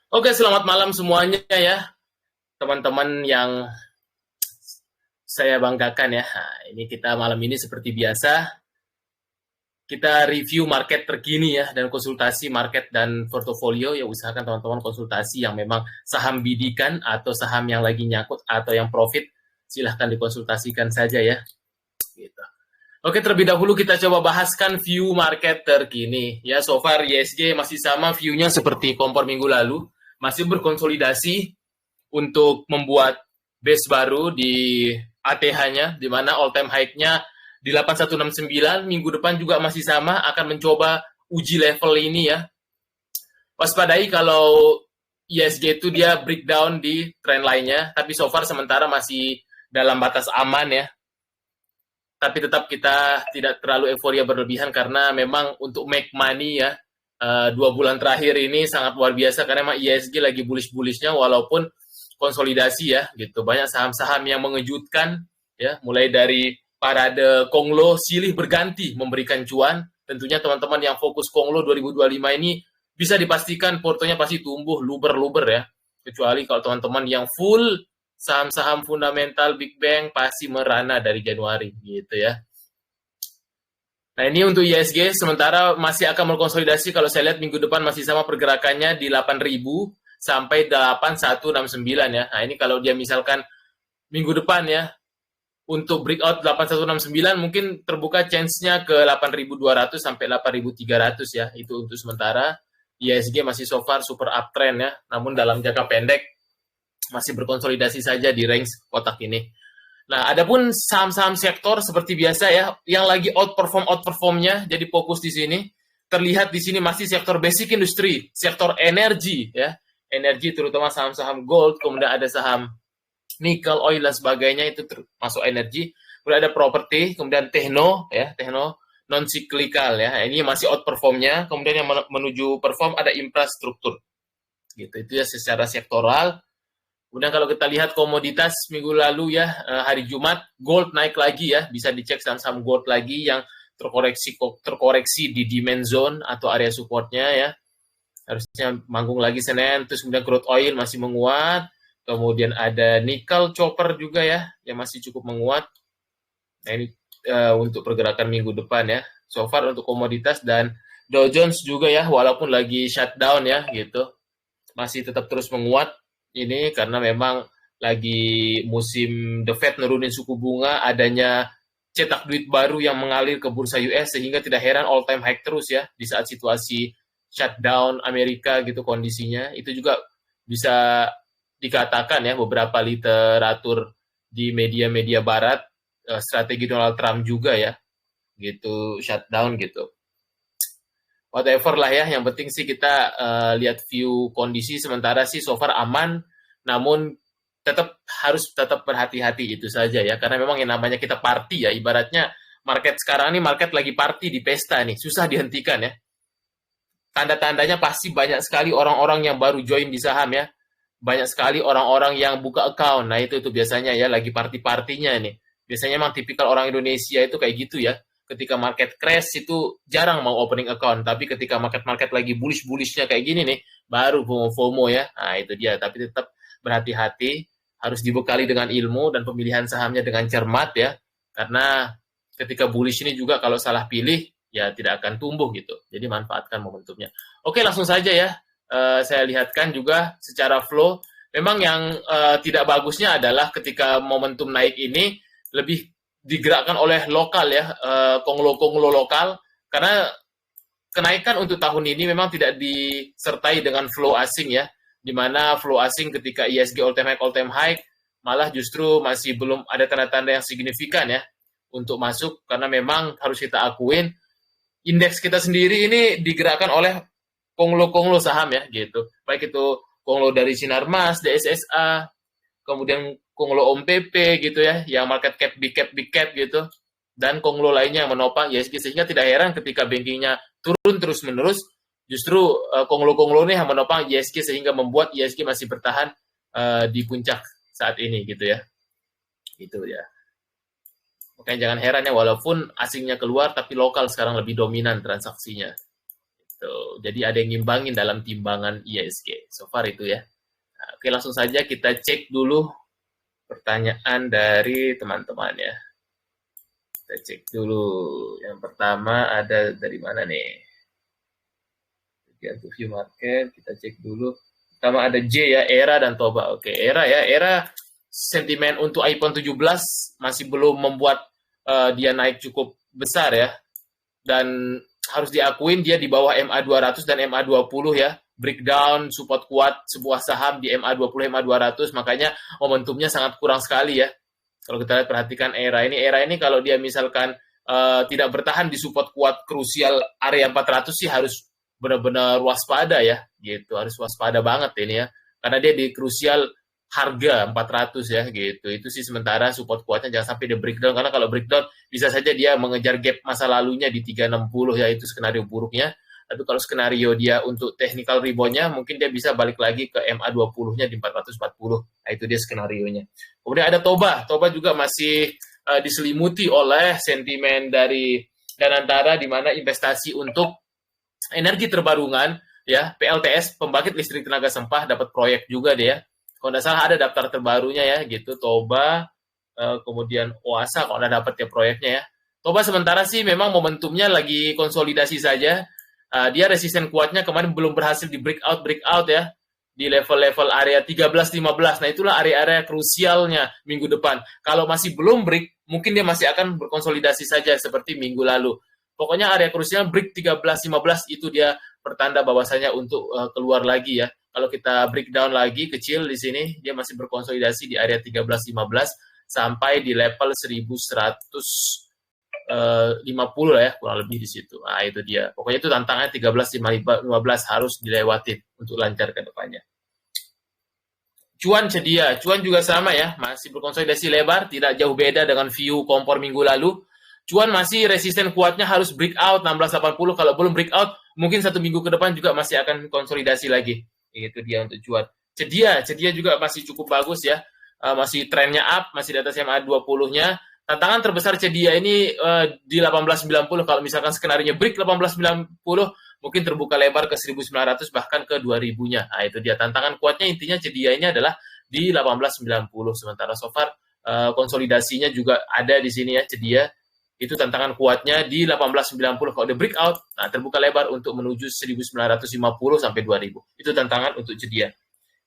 Oke, selamat malam semuanya ya, teman-teman yang saya banggakan ya. Nah, ini kita malam ini seperti biasa, kita review market terkini ya, dan konsultasi market dan portofolio ya. Usahakan teman-teman konsultasi yang memang saham bidikan atau saham yang lagi nyangkut atau yang profit, silahkan dikonsultasikan saja ya. Gitu. Oke, terlebih dahulu kita coba bahaskan view market terkini. Ya, so far ISG masih sama view-nya seperti kompor minggu lalu, masih berkonsolidasi untuk membuat base baru di ATH-nya, di mana all time high-nya di 8169, minggu depan juga masih sama, akan mencoba uji level ini ya. Waspadai kalau ISG itu dia breakdown di trend lainnya, tapi so far sementara masih dalam batas aman ya. Tapi tetap kita tidak terlalu euforia berlebihan karena memang untuk make money ya, 2 bulan terakhir ini sangat luar biasa karena memang ISG lagi bullish-bullishnya walaupun konsolidasi ya gitu. Banyak saham-saham yang mengejutkan ya, mulai dari parade Konglo silih berganti memberikan cuan. Tentunya teman-teman yang fokus Konglo 2025 ini bisa dipastikan portonya pasti tumbuh luber-luber ya. Kecuali kalau teman-teman yang full saham-saham fundamental Big Bang pasti merana dari Januari gitu ya. Nah, ini untuk ISG sementara masih akan berkonsolidasi. Kalau saya lihat minggu depan masih sama pergerakannya di 8.000 sampai 8169 ya. Nah, ini kalau dia misalkan minggu depan ya untuk breakout 8169 mungkin terbuka chance-nya ke 8.200 sampai 8.300 ya. Itu untuk sementara. ISG masih so far super uptrend ya. Namun dalam jangka pendek masih berkonsolidasi saja di range kotak ini. Nah, adapun saham-saham sektor seperti biasa ya, yang lagi outperformnya, jadi fokus di sini. Terlihat di sini masih sektor basic industry, sektor energi ya, energi terutama saham-saham gold, kemudian ada saham nikel, oil dan sebagainya itu termasuk energi. Kemudian ada properti, kemudian tekno ya, tekno non cyclical ya, ini masih outperformnya. Kemudian yang menuju perform ada infrastruktur, gitu. Itu ya secara sektoral. Kemudian kalau kita lihat komoditas minggu lalu ya, hari Jumat gold naik lagi ya, bisa dicek saham-saham gold lagi yang terkoreksi di demand zone atau area supportnya ya. Harusnya manggung lagi Senin. Terus kemudian crude oil masih menguat, kemudian ada nickel chopper juga ya yang masih cukup menguat. Nah, ini untuk pergerakan minggu depan ya. So far untuk komoditas dan Dow Jones juga ya, walaupun lagi shutdown ya gitu, masih tetap terus menguat ini karena memang lagi musim The Fed nurunin suku bunga, adanya cetak duit baru yang mengalir ke bursa US sehingga tidak heran all time high terus ya di saat situasi shutdown Amerika gitu kondisinya. Itu juga bisa dikatakan ya beberapa literatur di media-media barat, strategi Donald Trump juga ya gitu, shutdown gitu. Whatever lah ya, yang penting sih kita lihat view kondisi sementara sih so far aman, namun harus tetap berhati-hati itu saja ya, karena memang yang namanya kita party ya, ibaratnya market sekarang ini market lagi party di pesta nih, susah dihentikan ya. Tanda-tandanya pasti banyak sekali orang-orang yang baru join di saham ya, banyak sekali orang-orang yang buka account. Nah itu biasanya ya lagi party-partinya nih. Biasanya memang tipikal orang Indonesia itu kayak gitu ya. Ketika market crash itu jarang mau opening account, tapi ketika market lagi bullish-bullishnya kayak gini nih, baru FOMO ya. Nah itu dia, tapi tetap berhati-hati, harus dibekali dengan ilmu dan pemilihan sahamnya dengan cermat ya. Karena ketika bullish ini juga kalau salah pilih, ya tidak akan tumbuh gitu. Jadi manfaatkan momentumnya. Oke, langsung saja ya. Saya lihatkan juga secara flow. Memang yang tidak bagusnya adalah ketika momentum naik ini lebih digerakkan oleh lokal ya, konglo-konglo lokal, karena kenaikan untuk tahun ini memang tidak disertai dengan flow asing ya, di mana flow asing ketika ISG all time high malah justru masih belum ada tanda-tanda yang signifikan ya untuk masuk, karena memang harus kita akuin indeks kita sendiri ini digerakkan oleh konglo-konglo saham ya gitu. Baik itu konglo dari Sinarmas, DSSA, kemudian konglo Om PP gitu ya, yang market cap big cap gitu, dan konglo lainnya yang menopang ISG, sehingga tidak heran ketika bankingnya turun terus-menerus, justru konglo-konglo ini yang menopang ISG sehingga membuat ISG masih bertahan di puncak saat ini gitu ya. Gitu ya. Makanya jangan heran ya, walaupun asingnya keluar, tapi lokal sekarang lebih dominan transaksinya. Gitu. Jadi ada yang ngimbangin dalam timbangan ISG. so far itu ya. Nah, oke, langsung saja kita cek dulu pertanyaan dari teman-teman ya. Kita cek dulu. Yang pertama ada dari mana nih? Untuk view market, kita cek dulu. Pertama ada J ya, Era dan Toba. Oke, Era ya. Era sentimen untuk iPhone 17 masih belum membuat dia naik cukup besar ya. Dan harus diakuin dia di bawah MA200 dan MA20 ya. Breakdown, support kuat sebuah saham di MA20, MA200, makanya momentumnya sangat kurang sekali ya. Kalau kita lihat, perhatikan Era ini kalau dia misalkan tidak bertahan di support kuat krusial area 400 sih harus benar-benar waspada ya, gitu. Harus waspada banget ini ya. Karena dia di krusial harga 400 ya, gitu. Itu sih sementara support kuatnya, jangan sampai dia breakdown, karena kalau breakdown bisa saja dia mengejar gap masa lalunya di 360 ya, itu skenario buruknya. Tapi kalau skenario dia untuk technical rebound-nya, mungkin dia bisa balik lagi ke MA20-nya di 440. Nah, itu dia skenario-nya. Kemudian ada Toba. Toba juga masih diselimuti oleh sentimen dari Danantara, di mana investasi untuk energi terbarukan ya, PLTS, pembangkit listrik tenaga sampah, dapat proyek juga dia. Kalau tidak salah ada daftar terbarunya ya, gitu. Toba, kemudian Oasa kalau anda dapat ya proyeknya ya. Toba sementara sih memang momentumnya lagi konsolidasi saja. Dia resisten kuatnya kemarin belum berhasil di breakout ya, di level-level area 13-15. Nah, itulah area-area krusialnya minggu depan. Kalau masih belum break, mungkin dia masih akan berkonsolidasi saja seperti minggu lalu. Pokoknya area krusial break 13-15 itu dia pertanda bahwasanya untuk keluar lagi ya. Kalau kita breakdown lagi kecil di sini, dia masih berkonsolidasi di area 13-15 sampai di level 1150 lah ya, kurang lebih di situ. Nah, itu dia. Pokoknya itu tantangannya 13-15 harus dilewati untuk lancar ke depannya. Cuan Cedia, Cuan juga sama ya, masih berkonsolidasi lebar, tidak jauh beda dengan view kompor minggu lalu. Cuan masih resisten kuatnya, harus breakout 1680. Kalau belum breakout, mungkin 1 minggu ke depan juga masih akan konsolidasi lagi. Itu dia untuk Cuan. Cedia juga masih cukup bagus ya. Masih trennya up, masih di atas MA20-nya. Tantangan terbesar Cedia ini di 1890. Kalau misalkan skenario break 1890, mungkin terbuka lebar ke 1900 bahkan ke 2000-nya. Nah, itu dia tantangan kuatnya, intinya Cedia ini adalah di 1890. Sementara so far konsolidasinya juga ada di sini ya, Cedia. Itu tantangan kuatnya di 1890. Kalau udah breakout, nah terbuka lebar untuk menuju 1950 sampai 2000. Itu tantangan untuk Cedia.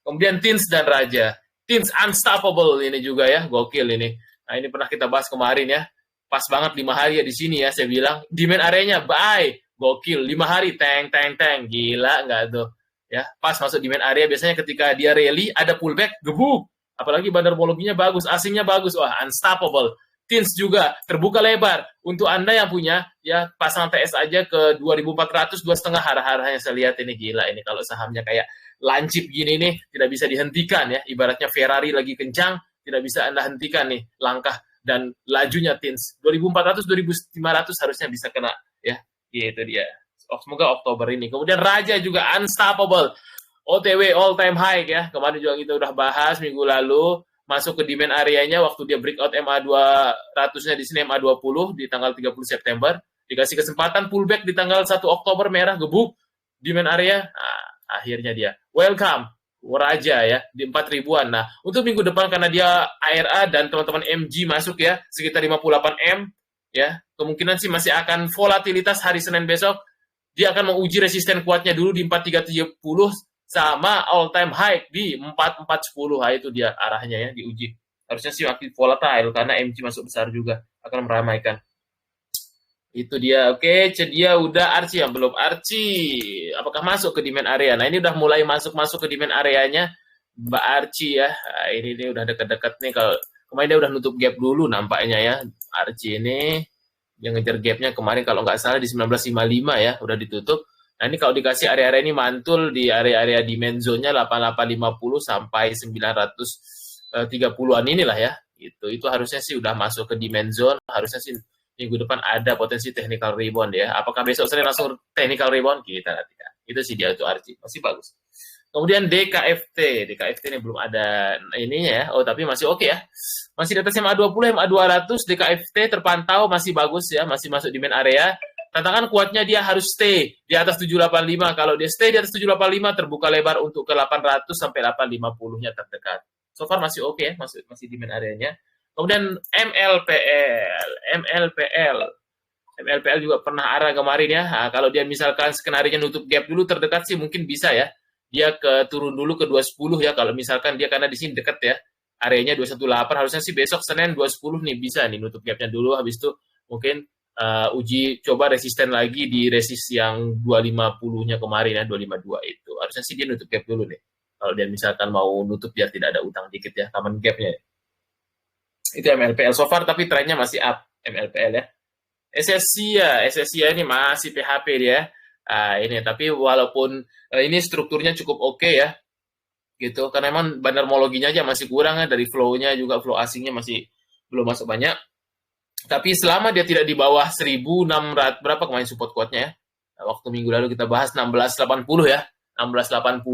Kemudian Tins dan Raja. Tins unstoppable ini juga ya, gokil ini. Nah, ini pernah kita bahas kemarin ya. Pas banget 5 hari ya di sini ya, saya bilang. Demand areanya buy, gokil. 5 hari teng. Gila nggak tuh? Ya, pas masuk demand area biasanya ketika dia rally ada pullback, gebuk. Apalagi bandarmologinya bagus, asingnya bagus. Wah, unstoppable. Tins juga terbuka lebar. Untuk Anda yang punya, ya pasang TS aja ke 2400, 2,5 arah-arahnya saya lihat ini gila. Ini kalau sahamnya kayak lancip gini nih, tidak bisa dihentikan ya. Ibaratnya Ferrari lagi kencang, tidak bisa Anda hentikan nih langkah dan lajunya Tins. 2400, 2500 harusnya bisa kena ya. Gitu dia. Semoga Oktober ini. Kemudian Raja juga unstoppable. OTW all time high ya. Kemarin juga kita udah bahas minggu lalu. Masuk ke demand areanya waktu dia breakout MA200-nya di sini, MA20 di tanggal 30 September. Dikasih kesempatan pullback di tanggal 1 Oktober, merah, gebuk demand area. Nah, akhirnya dia welcome Raja ya di 4 ribuan. Nah, untuk minggu depan karena dia ARA dan teman-teman MG masuk ya sekitar 58M ya, kemungkinan sih masih akan volatilitas hari Senin besok. Dia akan menguji resisten kuatnya dulu di 4370 sama all time high di 4410. Nah, itu dia arahnya ya diuji. Harusnya sih makin volatile karena MG masuk besar juga akan meramaikan. Itu dia. Oke, Cedia udah. Archie yang belum. Archie, apakah masuk ke demand area? Nah, ini udah mulai masuk ke demand areanya Mbak Archie ya. Nah, ini udah deket-deket nih. Kalau kemarin dia udah nutup gap dulu nampaknya ya. Archie ini yang ngejar gapnya kemarin kalau nggak salah di 1955 ya, udah ditutup. Nah, ini kalau dikasih area-area ini mantul di area-area demand zone-nya 8850 sampai 930-an inilah ya. Itu harusnya sih udah masuk ke demand zone, harusnya sih minggu depan ada potensi technical rebound ya. Apakah besok Senin langsung technical rebound? Kita nantikan. Itu sih dia itu Archie, masih bagus. Kemudian DKFT ini belum ada ininya ya. Oh, tapi masih oke ya. Masih di atas MA20, MA200, DKFT terpantau masih bagus ya, masih masuk demand area. tantangan kuatnya dia harus stay di atas 785. Kalau dia stay di atas 785, terbuka lebar untuk ke 800 sampai 850-nya terdekat. So far masih oke ya, masih di main areanya. Kemudian MLPL juga pernah arah kemarin ya. Nah, kalau dia misalkan skenarionya nutup gap dulu terdekat sih mungkin bisa ya. Dia turun dulu ke 210 ya, kalau misalkan dia karena di sini dekat ya. Areanya 218, harusnya sih besok Senin 210 nih bisa nih nutup gapnya dulu, habis itu mungkin uji coba resisten lagi di resist yang 250-nya kemarin ya, 252 itu. Harusnya sih dia nutup gap dulu nih. Kalau dia misalkan mau nutup biar tidak ada utang dikit ya, taman gapnya. Itu MLPL so far, tapi trennya masih up MLPL ya. SSIA ini masih PHP dia. Ini tapi walaupun ini strukturnya cukup oke ya. Gitu, karena emang bandarmologinya aja masih kurang ya, dari flow-nya juga, flow asingnya masih belum masuk banyak. Tapi selama dia tidak di bawah 1.600, berapa kemarin support quote-nya ya? Waktu minggu lalu kita bahas 1680 ya. 1680,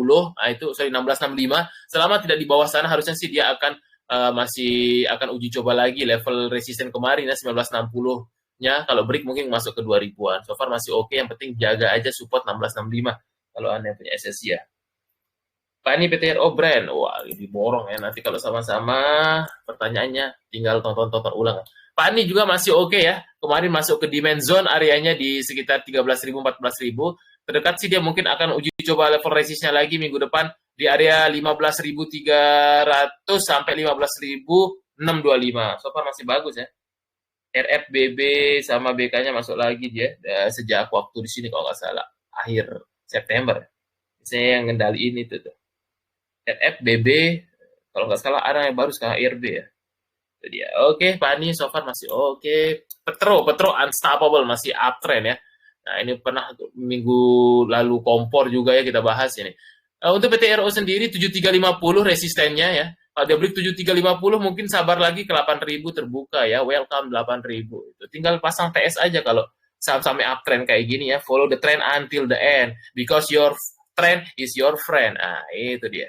itu 1665. Selama tidak di bawah sana harusnya sih dia akan masih akan uji coba lagi level resisten kemarin ya, 1960-nya. Kalau break mungkin masuk ke 2000-an. So far masih oke, yang penting jaga aja support 1665 kalau Anda punya SSI ya. Pak ini PTRO brand, wah diborong ya, nanti kalau sama-sama pertanyaannya tinggal tonton ulang. Pak ini juga masih oke ya, kemarin masuk ke demand zone, areanya di sekitar 13.000, 14.000, terdekat sih dia mungkin akan uji coba level resistnya lagi minggu depan di area 15.300 sampai 15.625, so far masih bagus ya. RFBB sama BK-nya masuk lagi dia sejak waktu di sini kalau nggak salah, akhir September. Saya yang ngendaliin itu tuh. FBB, kalau nggak salah ada yang baru sekarang IRB ya. Itu dia. Oke, Pani so far masih oke. Petro unstoppable, masih uptrend ya. Nah, ini pernah minggu lalu kompor juga ya kita bahas ini. Untuk PTRO sendiri 7350 resistennya ya. Kalau dia break 7350 mungkin sabar lagi ke 8.000 terbuka ya. Welcome 8.000. Itu tinggal pasang TS aja kalau saham-saham uptrend kayak gini ya. Follow the trend until the end because your trend is your friend. Itu dia.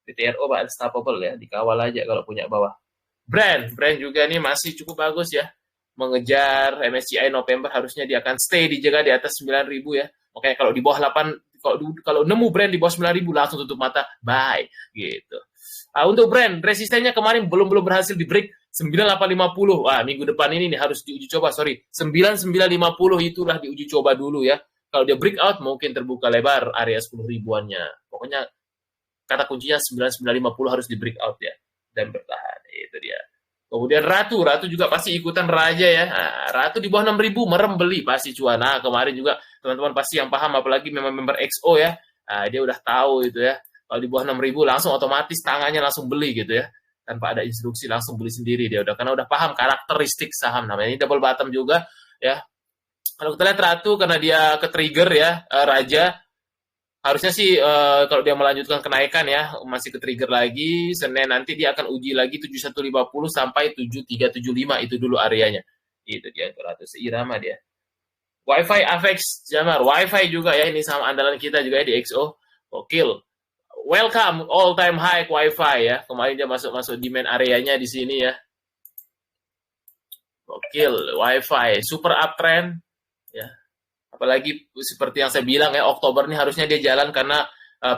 PTRO unstoppable ya, dikawal aja kalau punya bawah. Brand juga nih masih cukup bagus ya. Mengejar MSCI November, harusnya dia akan stay dijaga di atas 9.000 ya. Makanya kalau di bawah 8, kalau nemu brand di bawah 9.000 langsung tutup mata, bye gitu. Untuk brand, resistennya kemarin belum berhasil di break 9850. Minggu depan ini nih harus diuji coba, 9950 itulah diuji coba dulu ya. Kalau dia breakout mungkin terbuka lebar area 10 ribuannya. Pokoknya kata kuncinya 9950 harus di breakout ya dan bertahan, itu dia. Kemudian Ratu juga pasti ikutan raja ya. Ratu di bawah 6.000 merem beli pasti cuan. Kemarin juga teman-teman pasti yang paham, apalagi member XO ya. Dia udah tahu itu ya. Kalau di bawah 6.000 langsung otomatis tangannya langsung beli gitu ya. Tanpa ada instruksi langsung beli sendiri dia karena udah paham karakteristik saham, namanya ini double bottom juga ya. Kalau kita lihat Ratu karena dia ke trigger ya, raja. Harusnya sih kalau dia melanjutkan kenaikan ya, masih ke trigger lagi, Senin nanti dia akan uji lagi 7150 sampai 7375, itu dulu areanya. Itu dia, 100 seirama dia. Wi-Fi Avex, Jamar, Wi-Fi juga ya, ini sama andalan kita juga ya di XO. Gokil. Welcome all time high Wi-Fi ya. Kemarin dia masuk demand areanya di sini ya. Gokil, Wi-Fi, super uptrend ya. Apalagi seperti yang saya bilang ya, Oktober ini harusnya dia jalan karena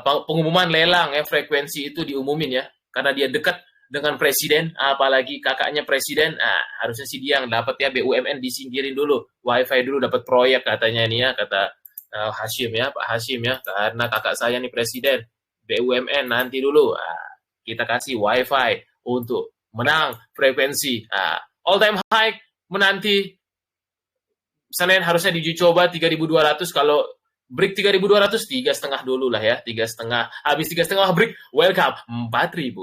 pengumuman lelang ya, frekuensi itu diumumin ya, karena dia dekat dengan presiden, apalagi kakaknya presiden, harusnya sih dia yang dapat ya. BUMN disingkirin dulu, Wi-Fi dulu dapat proyek katanya ini ya, kata Hashim ya, Pak Hashim ya, karena kakak saya nih presiden, BUMN nanti dulu kita kasih Wi-Fi untuk menang frekuensi, all time high menanti. Senin harusnya diuji coba 3.200, kalau break 3.200, 3,5 dulu lah ya, 3,5. Habis 3,5 break, welcome 4.000.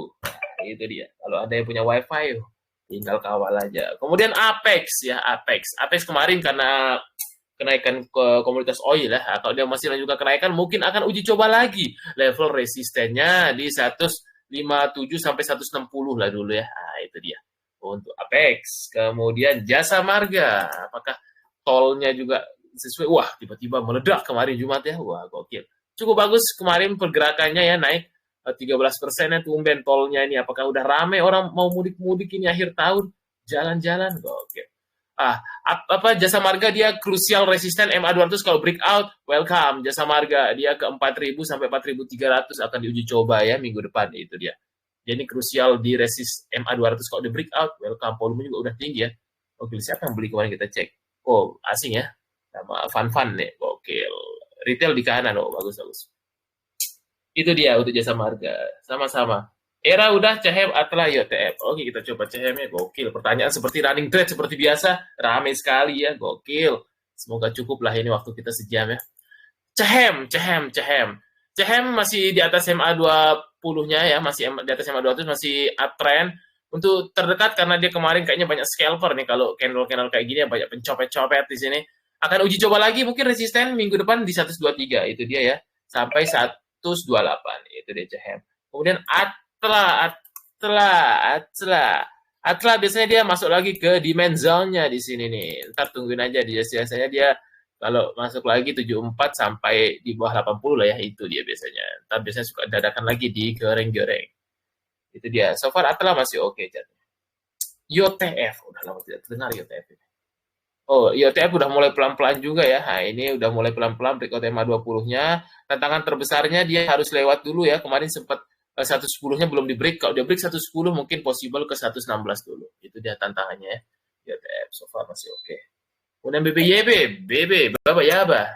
Itu dia. Kalau ada yang punya Wi-Fi, tinggal kawal aja. Kemudian Apex ya, Apex kemarin karena kenaikan ke komoditas oil ya. Kalau dia masih lanjutkan kenaikan, mungkin akan uji coba lagi level resistennya di 157 sampai 160 lah dulu ya. Itu dia untuk Apex. Kemudian Jasa Marga, apakah tolnya juga sesuai? Tiba-tiba meledak kemarin Jumat ya. Gokil. Cukup bagus kemarin pergerakannya ya, naik 13% tumben tolnya ini. Apakah udah rame orang mau mudik-mudik ini akhir tahun? Jalan-jalan, gokil. Apa Jasa Marga dia krusial resisten MA200 kalau breakout, welcome Jasa Marga, dia ke 4.000 sampai 4.300 akan diuji coba ya minggu depan, itu dia. Jadi krusial di resist MA200 kalau di breakout, welcome, volume juga udah tinggi ya. Oke, siapa yang beli kemarin kita cek? Oh, asing ya. Sama Fan nih, oke. Retail di kanan, bagus. Itu dia untuk Jasa Marga, sama-sama. Era udah, Cehem, Atla, YOTF. Oke, kita coba Cehemnya, gokil. Pertanyaan seperti running trade, seperti biasa. Ramai sekali ya, gokil. Semoga cukup lah ini waktu kita sejam ya. Cehem. Cehem masih di atas MA20-nya ya, masih di atas MA200, masih uptrend. Untuk terdekat, karena dia kemarin kayaknya banyak scalper nih, kalau candle-candle kayak gini, banyak pencopet-copet di sini. Akan uji coba lagi, mungkin resisten minggu depan di 123, itu dia ya. Sampai 128, itu dia Cehem. Kemudian Atla biasanya dia masuk lagi ke demand zone-nya di sini nih. Ntar tungguin aja, biasanya dia kalau masuk lagi 74 sampai di bawah 80 lah ya, itu dia biasanya. Ntar biasanya suka dadakan lagi di goreng-goreng. Itu dia. So far Atla masih oke. YOTF, udah lama tidak terdengar YOTF ini. Oh, YOTF udah mulai pelan-pelan juga ya. Nah, ini udah mulai pelan-pelan breakout MA20-nya. Tantangan terbesarnya dia harus lewat dulu ya. Kemarin sempat 110-nya belum di break. Kalau dia break 110 mungkin possible ke 116 dulu. Itu dia tantangannya ya. YOTF so far masih oke. Kemudian BBYB, berapa ya, Bah?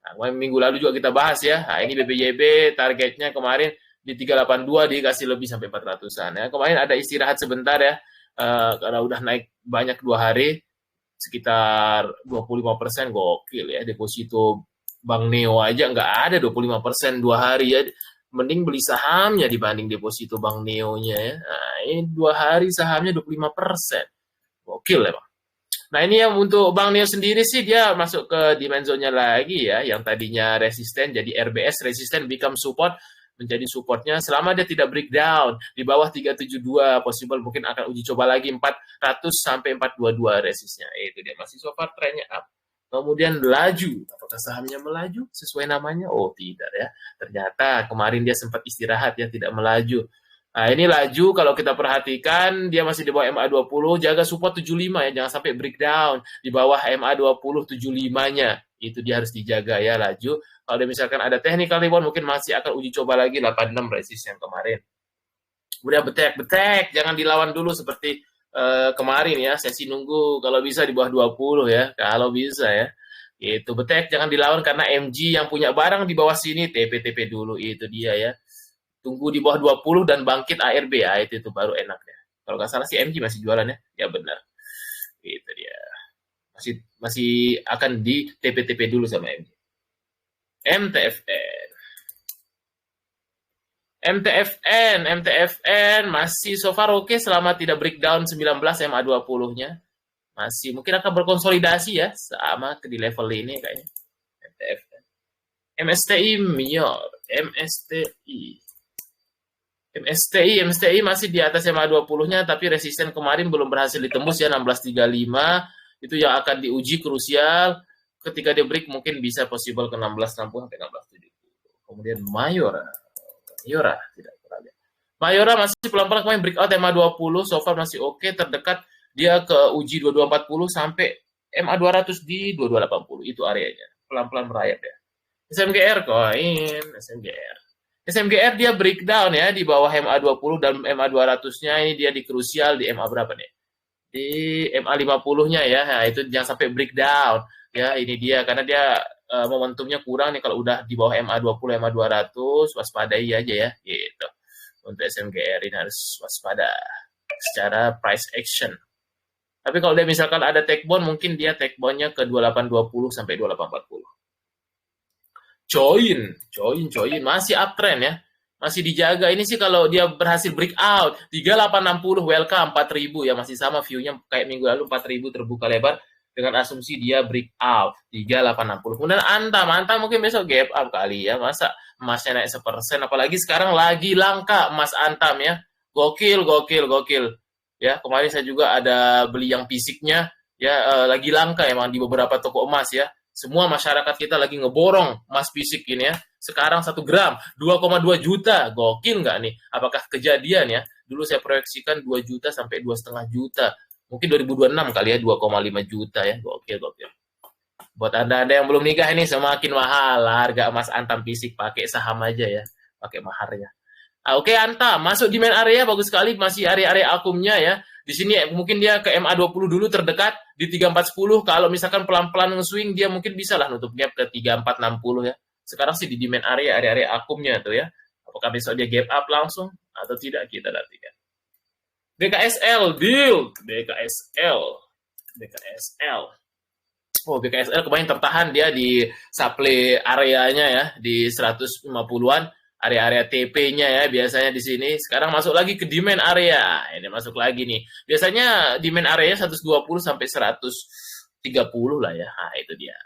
Nah, minggu lalu juga kita bahas ya. Nah, ini BBYB targetnya kemarin di 382 dikasih lebih sampai 400-an ya. Kemarin ada istirahat sebentar ya. Karena udah naik banyak 2 hari sekitar 25%, gokil ya. Deposito Bank Neo aja nggak ada 25% 2 hari ya. Mending beli sahamnya dibanding deposito Bank Neo-nya ya. Nah, ini 2 hari sahamnya 25%. Gokil ya, Bang. Nah, ini yang untuk Bank Neo sendiri sih dia masuk ke demand zone-nya lagi ya. Yang tadinya resisten jadi RBS, resisten become support, menjadi supportnya selama dia tidak breakdown di bawah 372, possible mungkin akan uji coba lagi 400 sampai 422 resistnya. Itu dia masih so far trennya up. Kemudian laju, apakah sahamnya melaju sesuai namanya? Oh tidak ya, ternyata kemarin dia sempat istirahat ya, tidak melaju. Nah ini laju kalau kita perhatikan dia masih di bawah MA20, jaga support 75 ya, jangan sampai breakdown di bawah MA20 75-nya. Itu dia harus dijaga ya, laju. Kalau dia misalkan ada technical rebound mungkin masih akan uji coba lagi 86 resist yang kemarin. Udah betek, jangan dilawan dulu seperti kemarin ya, sesi nunggu kalau bisa di bawah 20 ya, kalau bisa ya. Itu betek, jangan dilawan karena MG yang punya barang di bawah sini TP dulu, itu dia ya. Tunggu di bawah 20 dan bangkit ARB ya, itu baru enak ya. Kalau nggak salah sih MG masih jualan ya. Ya benar. Itu dia. Masih akan di TP dulu sama MG. MTFN masih so far oke selama tidak breakdown 19 MA20-nya. Masih mungkin akan berkonsolidasi ya sama di level ini kayaknya. MTFN. MSTI masih di atas MA20-nya tapi resisten kemarin belum berhasil ditembus ya 1635. Itu yang akan diuji krusial. Ketika dia break mungkin bisa possible ke 1660 sampai 1670. Kemudian Mayora tidak pernah. Mayora masih pelan-pelan kemarin breakout MA20, so far masih oke, terdekat dia ke uji 2240 sampai MA200 di 2280, itu areanya. Pelan-pelan merayap ya. SMGR SMGR dia breakdown ya di bawah MA20 dan MA200-nya, ini dia di krusial di MA berapa nih? Di MA50-nya ya. Nah, itu jangan sampai breakdown. Ya, ini dia karena dia momentumnya kurang nih kalau udah di bawah MA20, MA200, waspadai aja ya, gitu. Untuk SMGR ini harus waspada secara price action. Tapi kalau dia misalkan ada take bond, mungkin dia take bond-nya ke 2820 sampai 2840. Join masih uptrend ya. Masih dijaga. Ini sih kalau dia berhasil breakout 3860, welcome 4000 ya, masih sama view-nya kayak minggu lalu 4000 terbuka lebar. Dengan asumsi dia breakout 3860. Kemudian Antam mungkin besok gap up kali ya. Masa emasnya naik 1%, apalagi sekarang lagi langka emas Antam ya. Gokil. Ya, kemarin saya juga ada beli yang fisiknya ya, lagi langka emang di beberapa toko emas ya. Semua masyarakat kita lagi ngeborong emas fisik ini ya. Sekarang 1 gram 2,2 juta. Gokil nggak nih? Apakah kejadian ya? Dulu saya proyeksikan 2 juta sampai 2,5 juta. Mungkin 2026 kali ya, 2,5 juta ya. Gokil, gokil. Buat Anda yang belum nikah ini semakin mahal harga emas Antam fisik, pakai saham aja ya, pakai maharnya. Oke, Anta, masuk di main area bagus sekali, masih area-area akumnya ya. Di sini mungkin dia ke MA20 dulu terdekat di 3410. Kalau misalkan pelan-pelan nge-swing dia mungkin bisa lah nutup gap ke 3460 ya. Sekarang sih di demand area akumnya tuh ya. Apakah besok dia gap up langsung atau tidak, kita nantikan. BKSL deal, BKSL. Oh, BKSL kemarin tertahan dia di supply areanya ya, di 150-an, area-area TP-nya ya biasanya di sini. Sekarang masuk lagi ke demand area. Ini masuk lagi nih. Biasanya demand areanya 120 sampai 130 lah ya. Nah, itu dia.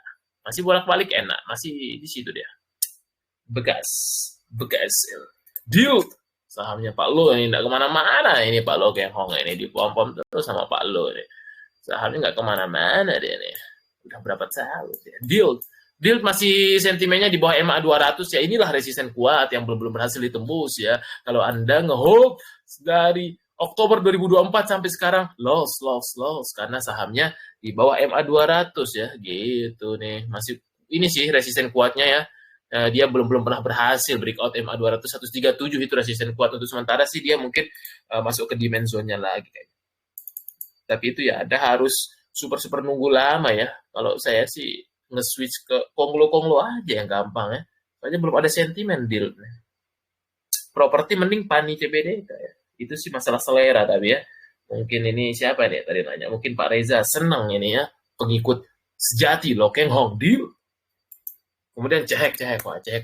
Masih bolak-balik enak, masih di situ dia. BKSL deal. Sahamnya Pak Lo ini nggak kemana-mana. Ini Pak Lo Kenghong ini di pom-pom terus sama Pak Lo ini. Sahamnya nggak kemana-mana dia nih. Udah berapa tahun ya. Deal masih sentimennya di bawah MA 200 ya. Inilah resisten kuat yang belum berhasil ditembus ya. Kalau Anda nge-hold dari Oktober 2024 sampai sekarang loss karena sahamnya di bawah MA 200 ya. Gitu nih. Masih ini sih resisten kuatnya ya. Dia belum pernah berhasil breakout MA 200 137 itu resisten kuat untuk sementara sih, dia mungkin masuk ke demand zone-nya lagi kayaknya. Tapi itu ya Anda harus super nunggu lama ya. Kalau saya sih nge-switch ke konglo aja yang gampang ya. Soalnya belum ada sentimen deal. Properti mending Pani CBD ya. Itu sih masalah selera tapi ya. Mungkin ini siapa nih tadi nanya? Mungkin Pak Reza senang ini ya, pengikut sejati Lo Kenghong deal. Kemudian cek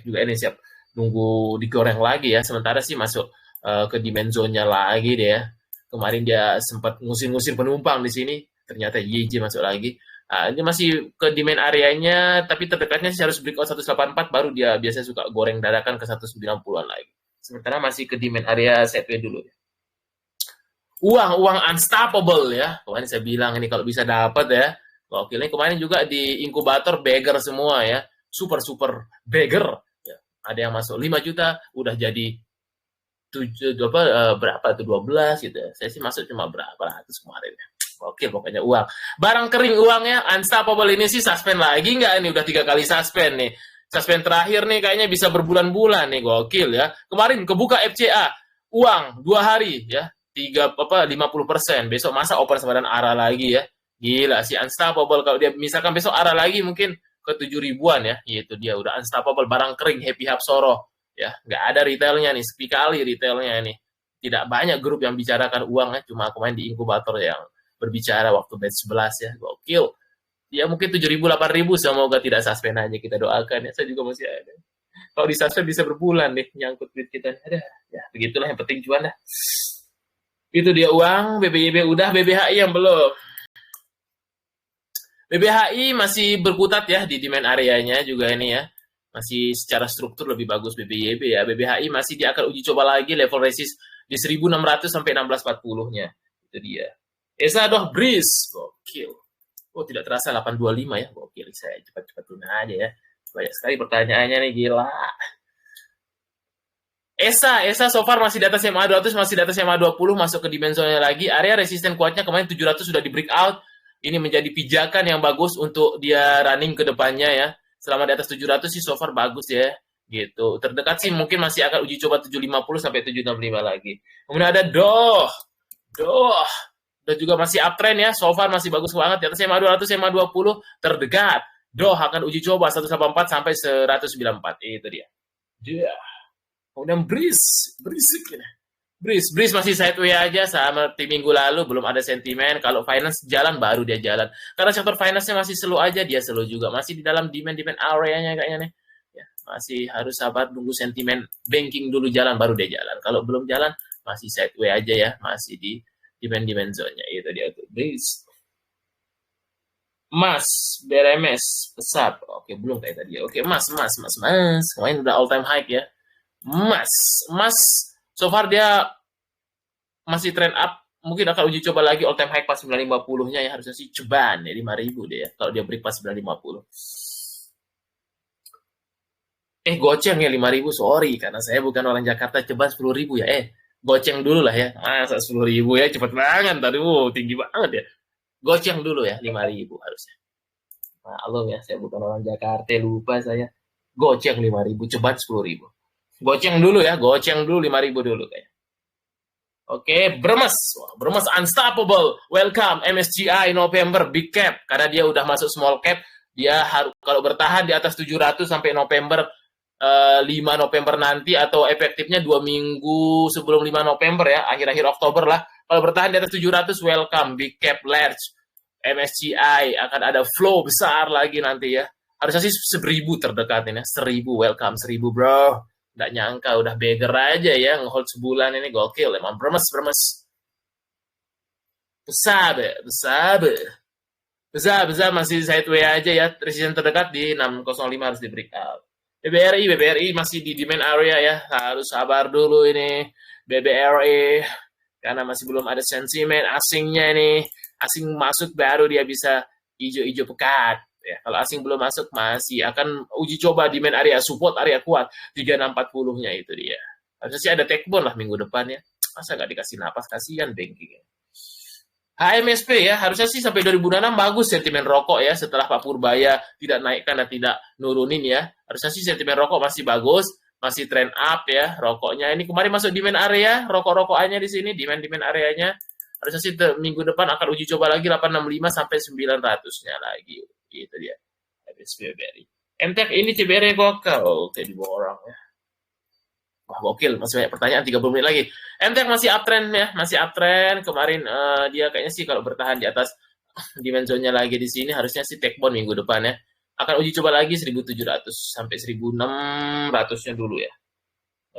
juga ini siap nunggu digoreng lagi ya. Sementara sih masuk ke demand zone-nya lagi deh ya. Kemarin dia sempat ngusir penumpang di sini. Ternyata YJ masuk lagi. Ini masih ke demand areanya, tapi terdekatnya sih harus breakout 184 baru dia biasanya suka goreng dadakan ke 190-an lagi. Sementara masih ke demand area sideways dulu. Uang unstoppable ya. Kemarin saya bilang ini kalau bisa dapat ya. Oke, ini kemarin juga di inkubator beggar semua ya. Super beggar. Ya. Ada yang masuk 5 juta, udah jadi berapa tuh 12 gitu ya. Saya sih masuk cuma berapa ratus kemarin ya. Oke, pokoknya uang. Barang kering uangnya, unstoppable ini sih suspend lagi nggak? Ini udah 3 kali suspend nih. Suspend terakhir nih kayaknya bisa berbulan-bulan nih, gokil ya. Kemarin kebuka FCA, uang 2 hari ya, 50%. Besok masa open sebadan arah lagi ya. Gila sih, unstoppable. Kalau dia misalkan besok arah lagi mungkin ke 7 ribuan ya. Itu dia udah unstoppable, barang kering, Happy Hapsoro. Ya, nggak ada retailnya nih, sepi kali retailnya nih. Tidak banyak grup yang bicarakan uang ya, cuma aku main di inkubator yang berbicara waktu batch 11 ya, gokil. Ya mungkin 7.000, 8.000, semoga tidak suspend aja, kita doakan ya. Saya juga masih ada. Kalau di suspend bisa berbulan deh, nyangkut duit kita. Ada, ya begitulah, yang penting cuan dah. Itu dia uang, BBYB udah, BBHI yang belum. BBHI masih berkutat ya di demand areanya juga ini ya. Masih secara struktur lebih bagus BBYB ya. BBHI masih dia akan uji coba lagi level resist di 1.600 sampai 1640-nya. Itu dia. Esa doh Breeze. Gokil. Oh, tidak terasa 825 ya. Gokil. Saya cepat-cepat tuna aja ya. Banyak sekali pertanyaannya nih, gila. Esa so far masih di atas MA 200, masih di atas MA 20, masuk ke dimensionnya lagi. Area resisten kuatnya kemarin 700 sudah di breakout. Ini menjadi pijakan yang bagus untuk dia running ke depannya ya. Selama di atas 700 sih so far bagus ya. Gitu. Terdekat sih mungkin masih akan uji coba 750 sampai 765 lagi. Kemudian ada Doh. Dan juga masih uptrend ya. So far masih bagus banget. Di atas MA 200, MA 20 terdekat. Doh akan uji coba 184 sampai 194. Itu dia. Kemudian Breeze masih sideways aja sama tim minggu lalu, belum ada sentimen. Kalau finance jalan baru dia jalan. Karena sektor finance-nya masih slow aja, dia slow juga. Masih di dalam demand area-nya kayaknya nih. Ya, masih harus sabar nunggu sentimen banking dulu jalan baru dia jalan. Kalau belum jalan masih sideways aja ya, masih di demand zone-nya. Itu dia tuh. Breeze. Mas, BRMS, pesat. Oke, belum kayak tadi. Oke, Mas. Kemarin udah all time high ya. Mas, so far dia masih trend up, mungkin akan uji coba lagi all time high pas 950-nya ya, harusnya sih ceban ya 5.000 deh ya, kalau dia break pas 950. Goceng ya 5.000, sorry, karena saya bukan orang Jakarta, ceban 10.000 ya, Goceng dulu lah ya. Masa 10.000 ya, cepet banget tadi. Tinggi banget ya. Goceng dulu ya, 5.000 harusnya. Maklum ya, saya bukan orang Jakarta, lupa saya. Goceng 5.000, cepat 10.000. Goceng dulu ya, goceng dulu 5.000 dulu kayak. Oke, Bremes. Bremes unstoppable. Welcome MSCI November big cap karena dia udah masuk small cap, dia harus kalau bertahan di atas 700 sampai November 5 November nanti atau efektifnya 2 minggu sebelum 5 November ya, akhir-akhir Oktober lah. Kalau bertahan di atas 700 welcome big cap large MSCI akan ada flow besar lagi nanti ya. Harusnya sih 1.000 terdekat ini, 1.000 welcome 1.000 bro. Nggak nyangka udah beggar aja ya ngehold sebulan ini gokil emang Bremes besar masih sideways aja ya, resistance terdekat di 605 harus di breakout. BBRI masih di demand area ya, harus sabar dulu ini BBRI karena masih belum ada sentimen asingnya ini, asing masuk baru dia bisa hijau-hijau pekat. Ya, kalau asing belum masuk masih akan uji coba demand area, support area kuat 3640-nya itu dia. Harusnya sih ada take-bone lah minggu depan ya. Masa nggak dikasih napas, kasihan bankingnya. HMSP ya, harusnya sih sampai 2006 bagus sentimen rokok ya, setelah Pak Purbaya tidak naikkan dan tidak nurunin ya. Harusnya sih sentimen rokok masih bagus, masih trend up ya rokoknya. Ini kemarin masuk demand area, rokok-rokokannya di sini, demand areanya. Harusnya sih minggu depan akan uji coba lagi 865 sampai 900-nya lagi. Gitu dia. CBRI. MTEK ini CBRI gokil. Oke, di bawah orang ya. Wah, gokil. Masih banyak pertanyaan, 30 menit lagi. MTEK masih uptrend ya. Masih uptrend. Kemarin dia kayaknya sih kalau bertahan di atas dimensionnya lagi di sini, harusnya sih take bond minggu depan ya. Akan uji coba lagi 1.700 sampai 1.600-nya dulu ya.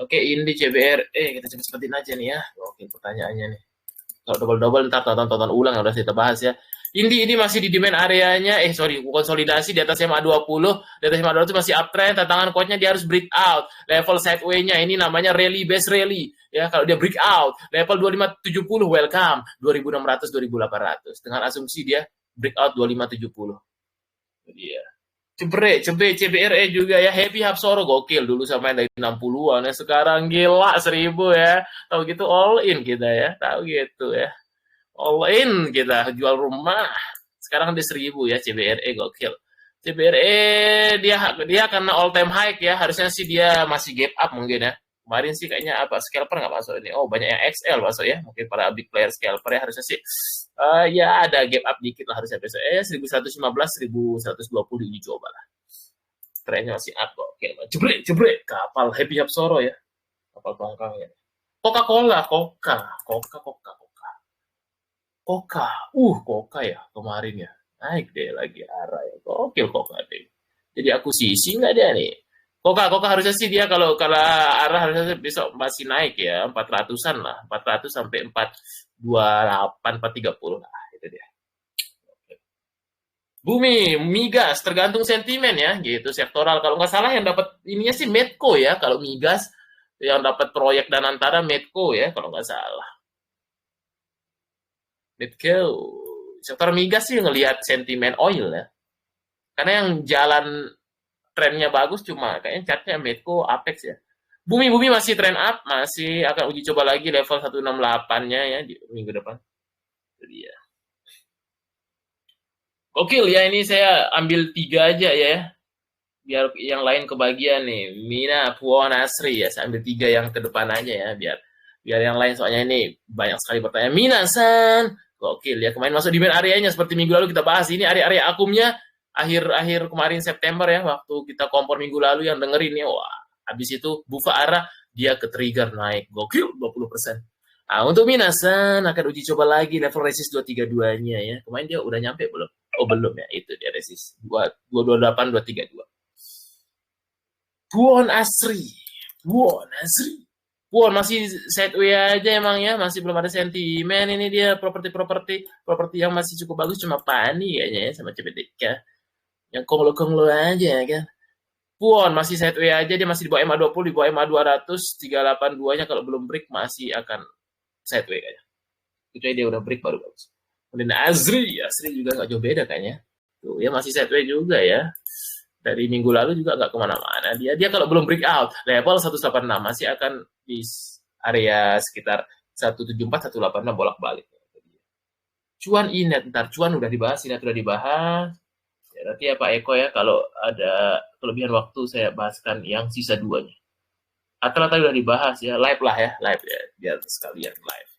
Oke, ini CBRI. Kita cepet-cepetin aja nih ya. Oke, pertanyaannya nih. Kalau double-double ntar tonton ulang yang udah kita bahas ya. Ini masih di demand areanya, konsolidasi di atas MA20, di atas MA200 masih uptrend, tantangan kuatnya dia harus break out, level sideway-nya ini namanya rally base rally, ya kalau dia break out, level 2570 welcome, 2600 2800 dengan asumsi dia break out 2570. Jadi ya. CBRE juga ya, Happy Hapsoro gokil dulu sampai dari 60-an ya, sekarang gila 1.000 ya. Tahu gitu all in kita ya, tahu gitu ya. All in kita jual rumah. Sekarang di 1.000 ya CBRE gokil. CBRE dia karena all time high ya, harusnya sih dia masih gap up mungkin ya. Kemarin sih kayaknya apa scalper nggak masuk ini. Oh banyak yang XL masuk ya, mungkin para big player scalper ya harusnya sih. Ya ada gap up dikit lah harusnya besok. 1115, 1120 dicoba lah. Trennya masih up kok. Oke, jebrek kapal Happy Hapsoro ya. Kapal tongkangnya. Coca-Cola. Coca ya kemarin ya. Naik deh lagi arah ya. Gokil Coca deh. Jadi akuisisi nggak dia nih? Coca harusnya sih dia kalau arah harusnya besok masih naik ya, 400-an lah, 400 sampai 428, 430 lah, itu dia. Bumi, migas, tergantung sentimen ya, gitu, sektoral. Kalau nggak salah yang dapat ininya sih Medco ya, kalau migas yang dapat proyek dan antara Medco ya, kalau nggak salah. Medco, sektor migas sih ngelihat sentimen oil ya, karena yang jalan trennya bagus cuma kayaknya chartnya Medco Apex ya. Bumi masih trend up, masih akan uji coba lagi level 168-nya ya di minggu depan. Jadi ya. Oke ya, ini saya ambil 3 aja ya. Biar yang lain kebagian nih. Mina, Puan, Asri ya. Saya ambil 3 yang ke depan aja ya biar yang lain soalnya ini banyak sekali pertanyaan. Mina San. Gokil ya, kemarin masuk di main areanya seperti minggu lalu kita bahas. Ini area akumnya akhir kemarin September ya, waktu kita kompor minggu lalu yang dengerin ya. Wah, habis itu bufa arah dia ke trigger naik. Gokil 20%. Nah, untuk Minasan akan uji coba lagi level resist 232-nya ya. Kemarin dia udah nyampe belum? Oh, belum ya. Itu dia resist 228 232. Puan Asri. Puan masih sideways aja emang ya, masih belum ada sentimen. Ini dia properti yang masih cukup bagus cuma Pani kayaknya ya sama CPTK. Yang konglo aja kan. Puan masih sideways aja, dia masih di bawah MA20, di bawah MA200, 382-nya kalau belum break masih akan sideways kayaknya. Kecuali dia udah break baru bagus. Kemudian Asri juga nggak jauh beda kayaknya. Tuh, ya masih sideways juga ya. Dari minggu lalu juga nggak kemana-mana. Dia kalau belum break out, level 186 masih akan area sekitar 174, 186 bolak-balik. Cuan Inet, ntar cuan udah dibahas, Inet udah dibahas. Ya, nanti ya Pak Eko ya, kalau ada kelebihan waktu saya bahaskan yang sisa duanya. Atla tadi udah dibahas ya, live lah ya, live ya, biar sekalian live.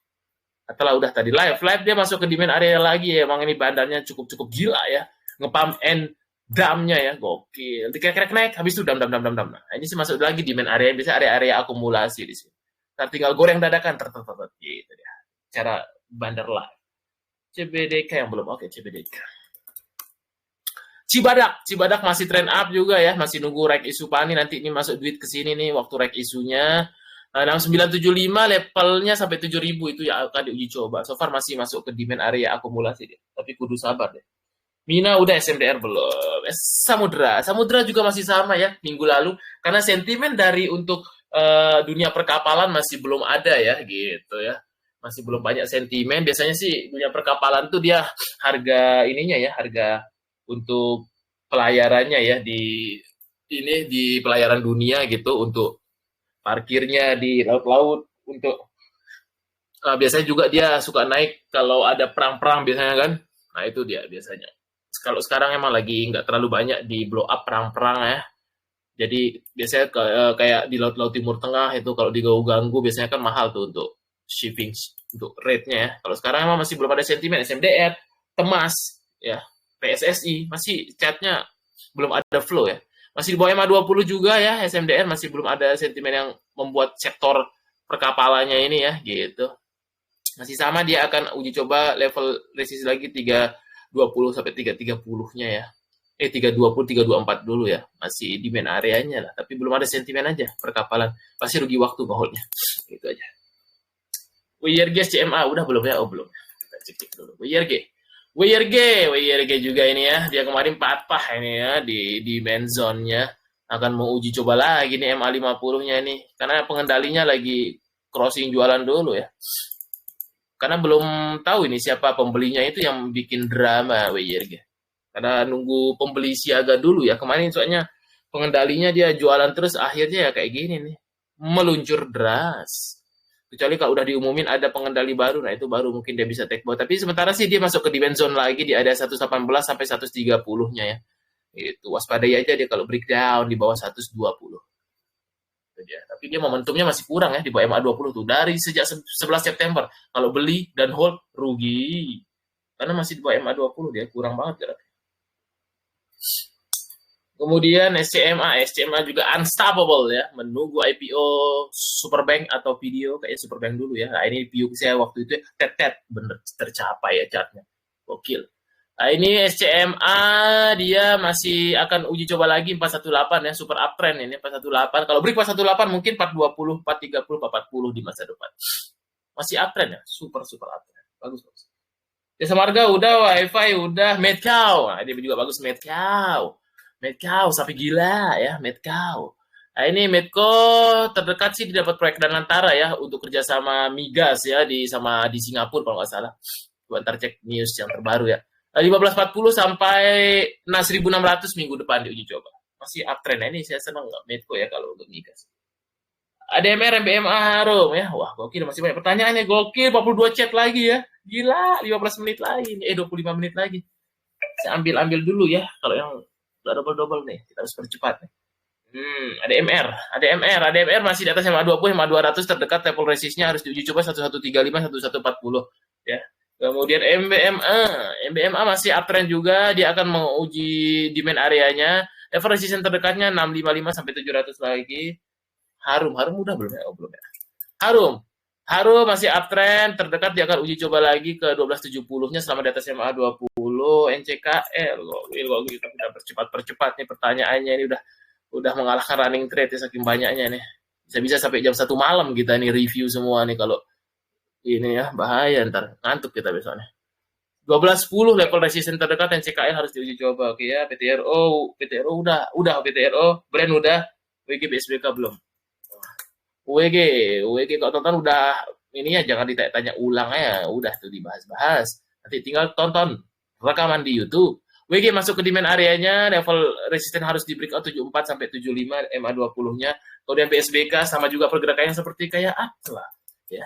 Atla udah tadi live dia masuk ke demand area lagi ya, emang ini bandarnya cukup gila ya, ngepump end damnya ya, gokil. Dikrek naik, habis itu dam. Nah, ini sih masuk lagi demand area, bisa area akumulasi di sini. Ntar tinggal goreng dadakan, gitu ya. Cara bandar live. CBDK yang belum, oke CBDK. Cibadak masih trend up juga ya, masih nunggu rek isu pani, nanti ini masuk duit ke sini nih waktu rek isunya. 6975 levelnya sampai 7000 itu ya akan diuji coba. So far masih masuk ke demand area akumulasi deh, tapi kudu sabar deh. Mina udah, SMDR belum. Samudra juga masih sama ya minggu lalu, karena sentimen dari untuk dunia perkapalan masih belum ada ya gitu ya. Masih belum banyak sentimen. Biasanya sih dunia perkapalan tuh dia harga ininya ya, harga untuk pelayarannya ya di pelayaran dunia gitu, untuk parkirnya di laut-laut, untuk biasanya juga dia suka naik kalau ada perang-perang biasanya kan. Nah itu dia biasanya. Kalau sekarang emang lagi nggak terlalu banyak di blow up perang-perang ya. Jadi biasanya kayak di laut-laut Timur Tengah itu kalau diganggu biasanya kan mahal tuh untuk shipping, untuk rate-nya ya. Kalau sekarang emang masih belum ada sentimen. SMDR, Temas, ya, PSSI, masih chatnya belum ada flow ya. Masih di bawah MA20 juga ya, SMDR masih belum ada sentimen yang membuat sektor perkapalannya ini ya, gitu. Masih sama, dia akan uji coba level resist lagi 320 sampai 330-nya ya. 320, 324 dulu ya. Masih di main areanya lah, tapi belum ada sentimen aja perkapalan. Pasti rugi waktu baholnya. Gitu aja. WIRG CMA udah belum ya? Oh belum. Kita cek dulu. WIRG juga ini ya. Dia kemarin patah ini ya di main zone-nya. Akan mau uji coba lagi nih MA50-nya ini. Karena pengendalinya lagi crossing jualan dulu ya. Karena belum tahu ini siapa pembelinya, itu yang bikin drama WIRG. Karena nunggu pembeli siaga dulu ya. Kemarin soalnya pengendalinya dia jualan terus, akhirnya ya kayak gini nih. Meluncur deras. Kecuali kalau udah diumumin ada pengendali baru, nah itu baru mungkin dia bisa take buy. Tapi sementara sih dia masuk ke demand zone lagi di area 118 sampai 130-nya ya. Itu waspadai aja dia kalau breakdown di bawah 120. Tapi dia momentumnya masih kurang ya di bawah MA20 tuh. Dari sejak 11 September. Kalau beli dan hold, rugi. Karena masih di bawah MA20 dia, kurang banget geraknya. Kemudian SCMA juga unstoppable ya, menunggu IPO Superbank atau video kayak Superbank dulu ya. Nah ini view saya waktu itu bener tercapai ya chartnya, gokil. Nah ini SCMA dia masih akan uji coba lagi 418 ya, super uptrend ini 418. Kalau break 418 mungkin 420, 430, 440 di masa depan. Masih uptrend ya, super uptrend. Bagus. Jasa Marga udah, Wifi udah, Medcow. Nah, ini juga bagus Medcow, sapi gila ya, Medcow. Nah ini Medco terdekat sih didapat proyek Danantara ya untuk kerjasama migas ya di Singapura kalau nggak salah. Gua ntar cek news yang terbaru ya. 1540 sampai 1600 minggu depan diuji coba. Masih uptrend. Nah, ini saya senang nggak Medco ya kalau untuk migas. ADMR, MBMA harum ya. Wah, gokil, masih banyak pertanyaannya. Gokil, 42 chat lagi ya. Gila, 15 menit lagi. 25 menit lagi. Saya ambil dulu ya. Kalau yang double nih, kita harus percepat nih. ADMR masih di atas MA20, MA200 terdekat, level resistnya harus diuji coba 1135, 1140 ya. Kemudian MBMA masih uptrend juga, dia akan menguji demand areanya. Level resistance terdekatnya 655 sampai 700 lagi. Harum udah belum ya? Oh, belum ya. Harum masih uptrend, terdekat dia akan uji coba lagi ke 1270-nya selama di atas MA20. NCKL gokil, kita udah percepat nih pertanyaannya ini, udah mengalahkan running trade ya, saking banyaknya nih. Bisa sampai jam 1 malam kita nih review semua nih, kalau ini ya bahaya, ntar ngantuk kita besoknya. 1210 level resistance terdekat NCKL harus diuji coba. Oke ya, PTRO udah PTRO, brand udah, WG BSBK belum. WG kalau tonton udah ini ya, jangan ditanya ulang ya, udah tuh dibahas. Nanti tinggal tonton rekaman di YouTube. WG masuk ke demand areanya, level resisten harus di breakout 74 sampai 75 MA20-nya. Kemudian BSBK sama juga pergerakannya seperti kayak Atla ya.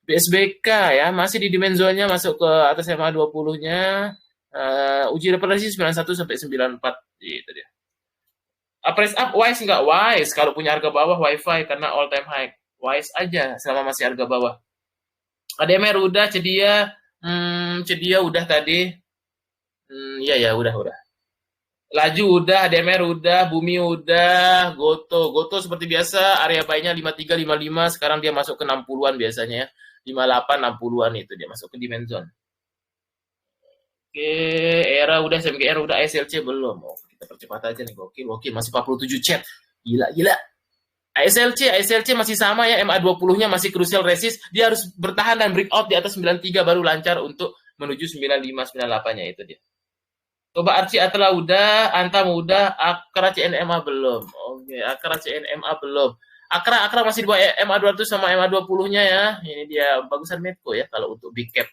BSBK ya masih di demand zone-nya, masuk ke atas SMA 20-nya. Uji referensi 91 sampai 94 gitu dia. Price up wise nggak wise kalau punya harga bawah WiFi karena all time high. Wise aja selama masih harga bawah. ADMR udah, cedia udah tadi. Ya udah. Laju udah, ADMR udah, Bumi udah, Goto seperti biasa area buy-nya 53 55, sekarang dia masuk ke 60-an biasanya ya. 58 60-an itu dia masuk ke demand zone. Oke, era udah, SMGR udah, ASLC belum. Oh, kita percepat aja nih, gokil, masih 47 chat. Gila. ASLC masih sama ya, MA20-nya masih crucial resist, dia harus bertahan dan breakout di atas 93 baru lancar untuk menuju 95 98-nya itu dia. Coba Arci Atla udah, Antam udah, Akra CNMA belum. Oke, Akra CNMA belum. Akra masih di bawah MA200 sama MA20-nya ya. Ini dia bagusan Medco ya kalau untuk big cap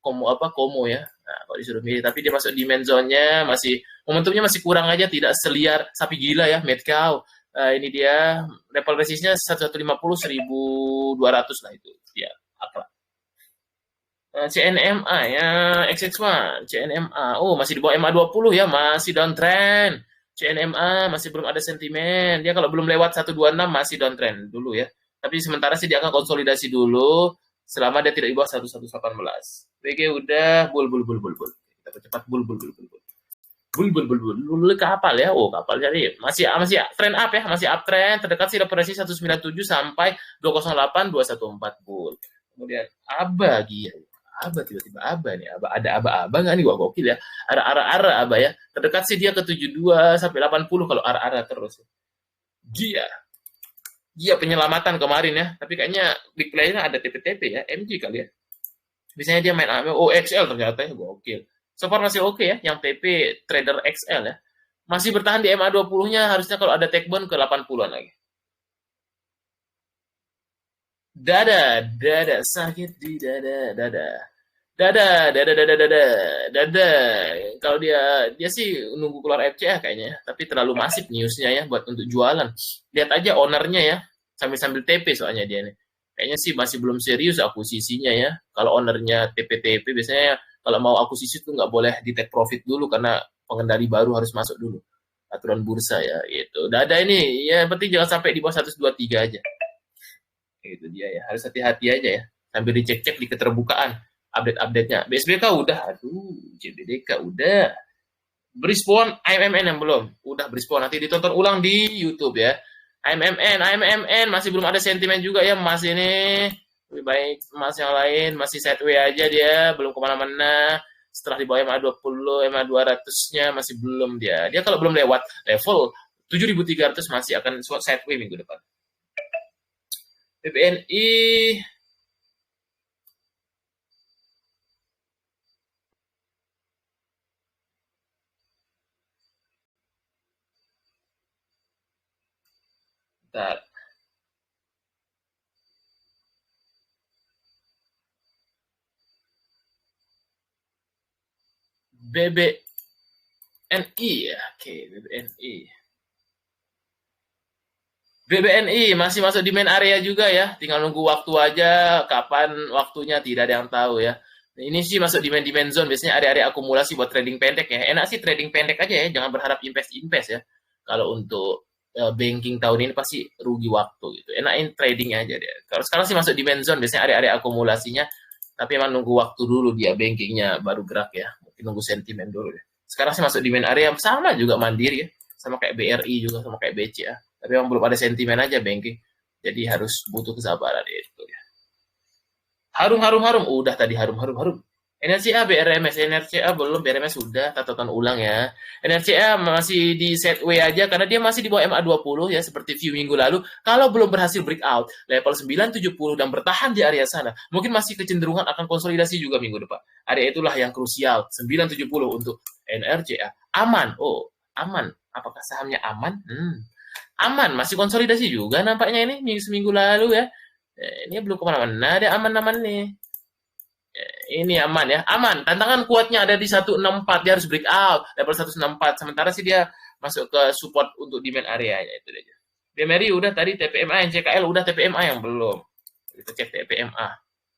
Komo ya. Nah, kalau disuruh milih, tapi dia masuk demand zone-nya, masih momentumnya masih kurang aja, tidak seliar sapi gila ya Medco. Ini dia level resistnya 1150 1200 lah itu dia Akra. CNMA ya, XX1, CNMA. Oh, masih di bawah MA20 ya, masih downtrend. CNMA masih belum ada sentimen. Dia kalau belum lewat 126 masih downtrend dulu ya. Tapi sementara sih dia akan konsolidasi dulu selama dia tidak di bawah 1118. BG udah bull. Kita percepat bull. Bull kapal ya. Oh, kapal jadi masih trend up ya, masih uptrend, terdekat sih referensi 197 sampai 208 214 bull. Kemudian tiba-tiba nih, ada aba nggak nih, gua gokil ya, ara aba ya, terdekat sih dia ke 72 sampai 80 kalau ara terus. Gia penyelamatan kemarin ya, tapi kayaknya big player ada TP-TP ya, MG kali ya. Biasanya dia main XL ternyata ya, gokil. So far masih oke ya, yang TP trader XL ya. Masih bertahan di MA20-nya, harusnya kalau ada take bond ke 80-an lagi. Dada, sakit di dada. Kalau dia sih nunggu keluar FCA kayaknya, tapi terlalu masif newsnya ya buat untuk jualan. Lihat aja ownernya ya, sambil TP soalnya dia nih. Kayaknya sih masih belum serius akuisisinya ya. Kalau ownernya TP biasanya kalau mau akuisisi tuh nggak boleh di take profit dulu karena pengendali baru harus masuk dulu. Aturan bursa ya gitu. Dada ini ya penting jangan sampai di bawah 123 aja. Itu dia ya, harus hati-hati aja ya. Sambil dicek-cek di keterbukaan update-nya. BSBK udah, JBDK udah. Brisbane, AMMN yang belum. Udah Brisbane, nanti ditonton ulang di YouTube ya. AMMN masih belum ada sentimen juga ya, Mas ini. Lebih baik Mas yang lain, masih sideways aja dia, belum kemana-mana. Setelah di bawah MA20, MA200-nya masih belum dia. Dia kalau belum lewat level 7.300 masih akan sideways minggu depan. BBNI bentar. BBNI ya, oke, BBNI masih masuk di main area juga ya, tinggal nunggu waktu aja, kapan waktunya tidak ada yang tahu ya. Ini sih masuk di main zone, biasanya area-area akumulasi buat trading pendek ya. Enak sih trading pendek aja ya, jangan berharap invest ya. Kalau untuk banking tahun ini pasti rugi waktu gitu. Enakin trading aja deh. Kalau sekarang sih masuk di main zone, biasanya area-area akumulasinya, tapi emang nunggu waktu dulu dia bankingnya baru gerak ya. Mungkin nunggu sentimen dulu ya. Sekarang sih masuk di main area, sama juga Mandiri ya, sama kayak BRI juga, sama kayak BCA. Tapi memang belum ada sentimen aja banking. Jadi harus butuh kesabaran itu ya. Harum. Udah tadi harum. NRCA, BRMS. NRCA belum, BRMS sudah, catatan ulang ya. NRCA masih di setway aja karena dia masih di bawah MA20 ya, seperti view minggu lalu. Kalau belum berhasil breakout level 970 dan bertahan di area sana, mungkin masih kecenderungan akan konsolidasi juga minggu depan. Area itulah yang krusial, 970 untuk NRCA. Aman. Oh, aman. Apakah sahamnya aman? Aman, masih konsolidasi juga nampaknya ini seminggu lalu ya. Ini belum kemana-mana, dia aman-aman nih. Ini aman ya, aman. Tantangan kuatnya ada di 164, dia harus breakout level 164. Sementara sih dia masuk ke support untuk demand areanya itu aja. BMRI udah tadi TPMA, NCKL udah, TPMA yang belum. Kita cek TPMA.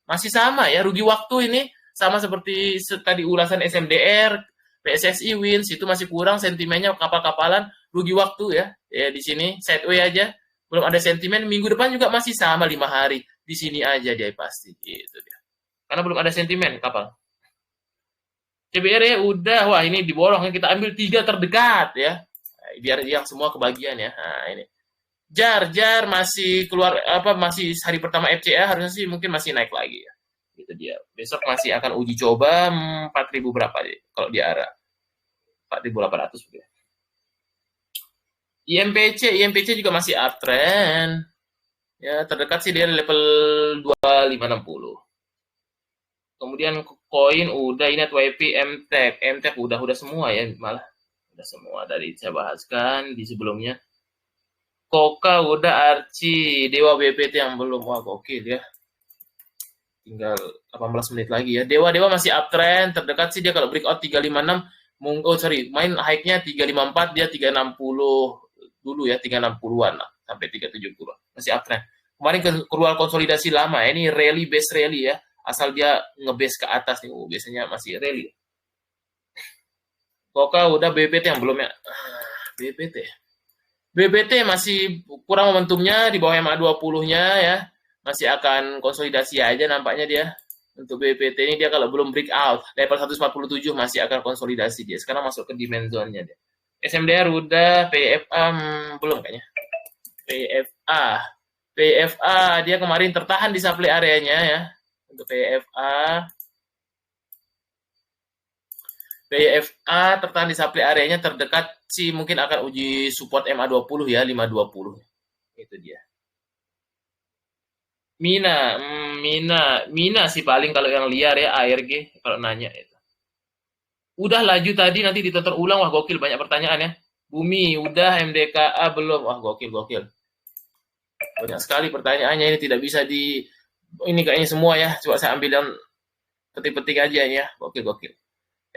Masih sama ya, rugi waktu ini. Sama seperti tadi ulasan SMDR, PSSI, Wins, itu masih kurang sentimennya, kapal-kapalan, rugi waktu ya. Ya di sini, sideway aja. Belum ada sentimen, minggu depan juga masih sama 5 hari. Di sini aja dia pasti. Gitu dia. Karena belum ada sentimen kapal. CBR ya udah, wah ini dibolong, kita ambil 3 terdekat ya. Nah, biar yang semua kebagian ya. Nah, ini. Jar masih keluar apa masih hari pertama FCA harusnya sih mungkin masih naik lagi ya. Gitu dia. Besok masih akan uji coba 4.000 berapa deh kalau di arah 4.800 gitu. IMPC juga masih uptrend. Ya, terdekat sih dia level 2560. Kemudian koin udah, ini YP, MTEK udah semua ya, malah udah semua dari saya bahaskan di sebelumnya. Koka udah, Arci, Dewa BPT yang belum, wah gokil ya. Tinggal 18 menit lagi ya. Dewa masih uptrend, terdekat sih dia kalau breakout 356, main high-nya 354, dia 360 dulu ya, 360-an lah, sampai 370. Masih uptrend. Kemarin keluar konsolidasi lama, ini rally base rally ya. Asal dia nge-base ke atas nih, biasanya masih rally. Koka udah, BPT yang belum ya. BPT masih kurang momentumnya di bawah MA20-nya ya. Masih akan konsolidasi aja nampaknya dia. Untuk BPT ini dia kalau belum breakout, level 147 masih akan konsolidasi dia. Sekarang masuk ke demand zone-nya dia. SMDR udah, PFA belum kayaknya. PFA dia kemarin tertahan di supply areanya ya. Untuk PFA tertahan di supply areanya, terdekat sih mungkin akan uji support MA20 ya, 520. Itu dia. Mina sih paling kalau yang liar ya, ARG kalau nanya itu. Udah laju tadi, nanti ditonton ulang, wah gokil, banyak pertanyaan ya. Bumi udah, MDKA belum, wah gokil. Banyak sekali pertanyaannya, ini tidak bisa ini kayaknya semua ya, coba saya ambil yang petik-petik aja ya, gokil.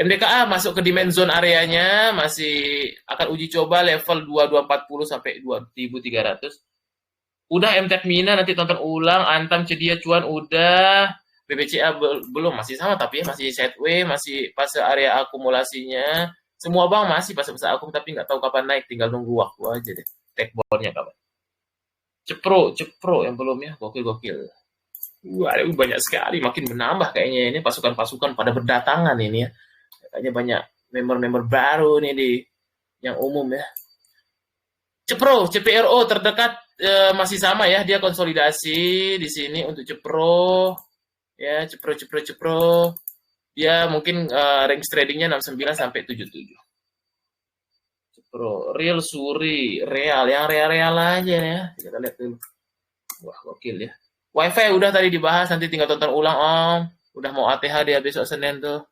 MDKA masuk ke demand zone areanya, masih akan uji coba level 2240 sampai 2300. Udah MTEK Mina, nanti tonton ulang. Antam Cedia Cuan udah. BBCA belum, masih sama tapi masih sideway, masih fase area akumulasinya. Semua bank masih fase akum, tapi nggak tahu kapan naik, tinggal nunggu waktu aja deh. Take ball-nya kapan. Cepro yang belum ya, gokil. Wah, banyak sekali, makin menambah kayaknya ini pasukan-pasukan pada berdatangan ini ya. Kayaknya banyak member-member baru nih di yang umum ya. CPRO terdekat masih sama ya, dia konsolidasi di sini untuk Cepro ya, Cepro dia mungkin range tradingnya 69 sampai 77. Cepro, Real Suri, yang real aja ya, kita lihat dulu. Wah gokil ya. WiFi udah tadi dibahas, nanti tinggal tonton ulang Om. Udah mau ATH dia besok Senin tuh.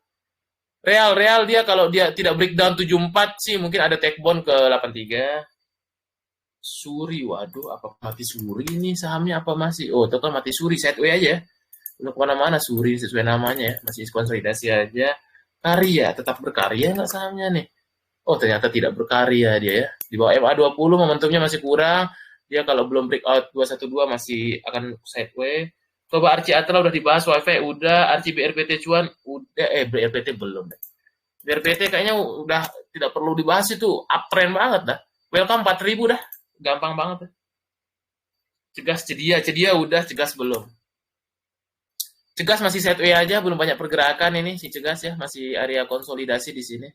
Real dia kalau dia tidak breakdown 74 sih mungkin ada take bond ke 83. Suri, waduh, apa mati Suri ini sahamnya apa masih? Oh, total mati Suri, sideway aja. Udah kemana-mana Suri sesuai namanya ya, masih konsolidasi aja. Karya, tetap berkarya nggak sahamnya nih? Oh, ternyata tidak berkarya dia ya. Di bawah MA20 momentumnya masih kurang. Dia kalau belum breakout 212 masih akan sideway. Coba Arci Atra udah dibahas, WiFi udah, Arci BRPT Cuan udah, BRPT belum deh. BRPT kayaknya udah tidak perlu dibahas itu, uptrend banget dah. Welcome 4.000 dah. Gampang banget. Cegas cedia udah, cegas belum. Cegas masih sideway aja, belum banyak pergerakan ini si Cegas ya, masih area konsolidasi di sini.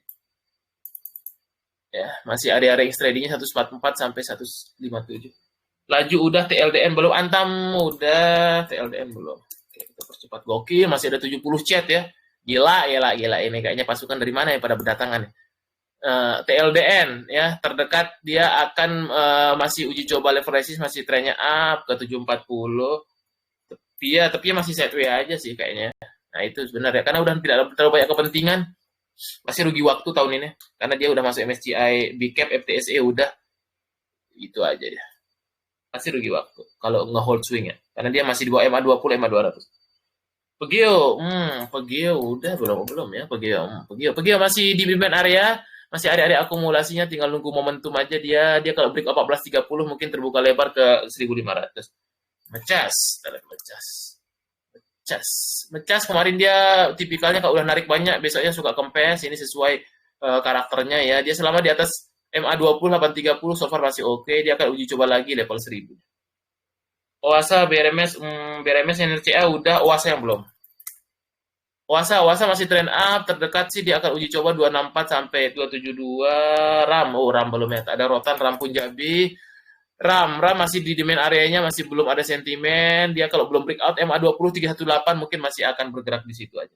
Ya, masih area range tradingnya 144 sampai 157. Laju udah, TLDN belum, Antam udah, TLDN belum. Oke, kita percepat, gokil, masih ada 70 chat ya. Gila ini kayaknya pasukan dari mana ya pada berdatangan. TLDN ya, terdekat dia akan masih uji coba level resist, masih trennya up ke 740. Tapi masih sideway aja sih kayaknya. Nah itu sebenarnya karena udah tidak terlalu banyak kepentingan, masih rugi waktu tahun ini karena dia udah masuk MSCI Big Cap, FTSE udah, itu aja dia. Masih rugi waktu kalau nge-hold swing ya, karena dia masih di bawah MA20, MA200. Pegio udah belum ya. Pegio masih di demand area, masih ada akumulasinya, tinggal nunggu momentum aja dia kalau break 14.30 mungkin terbuka lebar ke 1.500. Mecas, mecas. Mecas. Mecas kemarin dia tipikalnya kalau udah narik banyak besoknya suka kempes, ini sesuai karakternya ya. Dia selama di atas MA20 830 so far masih oke, dia akan uji coba lagi level 1000. OASA BRMS NRCA udah, OASA yang belum. OASA masih trend up, terdekat sih dia akan uji coba 264 sampai 272 RAM. Oh, RAM belum ya. Ada rotan RAM Punjabi. RAM masih di demand areanya, masih belum ada sentimen. Dia kalau belum breakout MA20 318 mungkin masih akan bergerak di situ aja.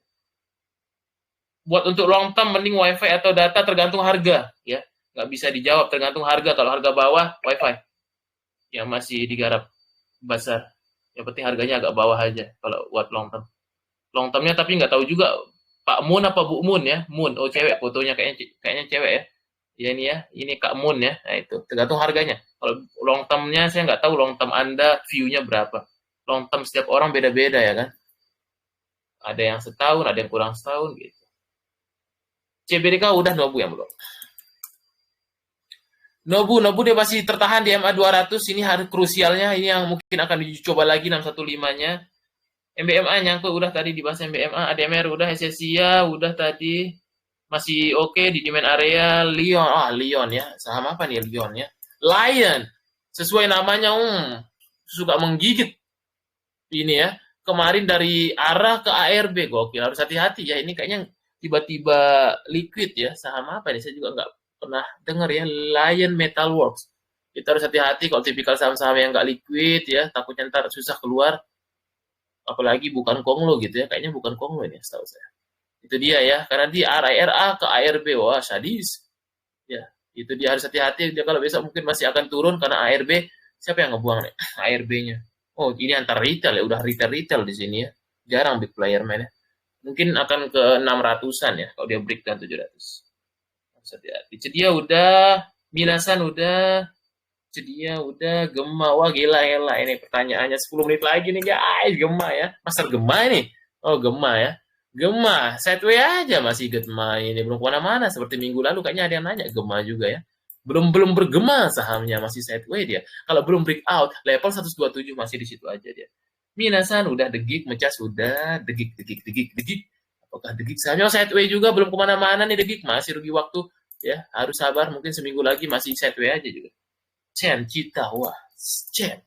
Buat untuk long term mending WiFi atau data tergantung harga ya. Nggak bisa dijawab tergantung harga. Kalau harga bawah WiFi yang masih digarap besar. Yang penting harganya agak bawah aja kalau buat long term. Long termnya tapi nggak tahu juga Pak Moon apa Bu Moon ya. Moon, oh cewek fotonya kayaknya cewek ya. Ya ini ya, ini Kak Moon ya. Nah itu tergantung harganya. Kalau long termnya saya nggak tahu long term Anda view-nya berapa. Long term setiap orang beda-beda ya kan. Ada yang setahun, ada yang kurang setahun gitu. CBDK udah Nobu yang belum. Nobu dia masih tertahan di MA 200. Ini harus krusialnya, ini yang mungkin akan dicoba lagi 615-nya. MBMA nyangkut udah tadi dibahas MBMA, ADMR udah, Esesia udah tadi. Masih oke di demand area. Lion ya. Saham apa nih Lion ya? Lion. Sesuai namanya, suka menggigit. Ini ya. Kemarin dari arah ke ARB, gokil. Harus hati-hati ya. Ini kayaknya tiba-tiba liquid ya. Saham apa nih? Saya juga nggak pernah dengar ya. Lion Metalworks. Kita harus hati-hati kalau tipikal saham-saham yang nggak liquid ya. Takutnya ntar susah keluar. Apalagi bukan Konglo gitu ya. Kayaknya bukan Konglo ini setahu saya. Itu dia ya, karena di RA ke ARB, wah sadis. Ya, itu dia harus hati-hati. Dia kalau besok mungkin masih akan turun karena ARB, siapa yang ngebuang nih? ARB-nya. Oh, ini antar retail ya, udah retail di sini ya. Jarang big player main ya. Mungkin akan ke 600-an ya kalau dia breakdown 700. Harus hati-hati. Cedia udah, Minasan udah, Cedia udah, Gema. Wah gila ini pertanyaannya 10 menit lagi nih guys, Gema ya. Pasar Gema ini. Oh Gema ya. Gema, sideway aja masih Gema ini belum kemana-mana seperti minggu lalu kayaknya ada yang nanya Gema juga ya. Belum bergema sahamnya masih sideway dia. Kalau belum breakout level 127 masih di situ aja dia. Minasan udah degik, mecas sudah degik. Apakah degik sahamnya sideway juga belum kemana-mana nih degik masih rugi waktu ya harus sabar mungkin seminggu lagi masih sideway aja juga. Chen Cita wah Chen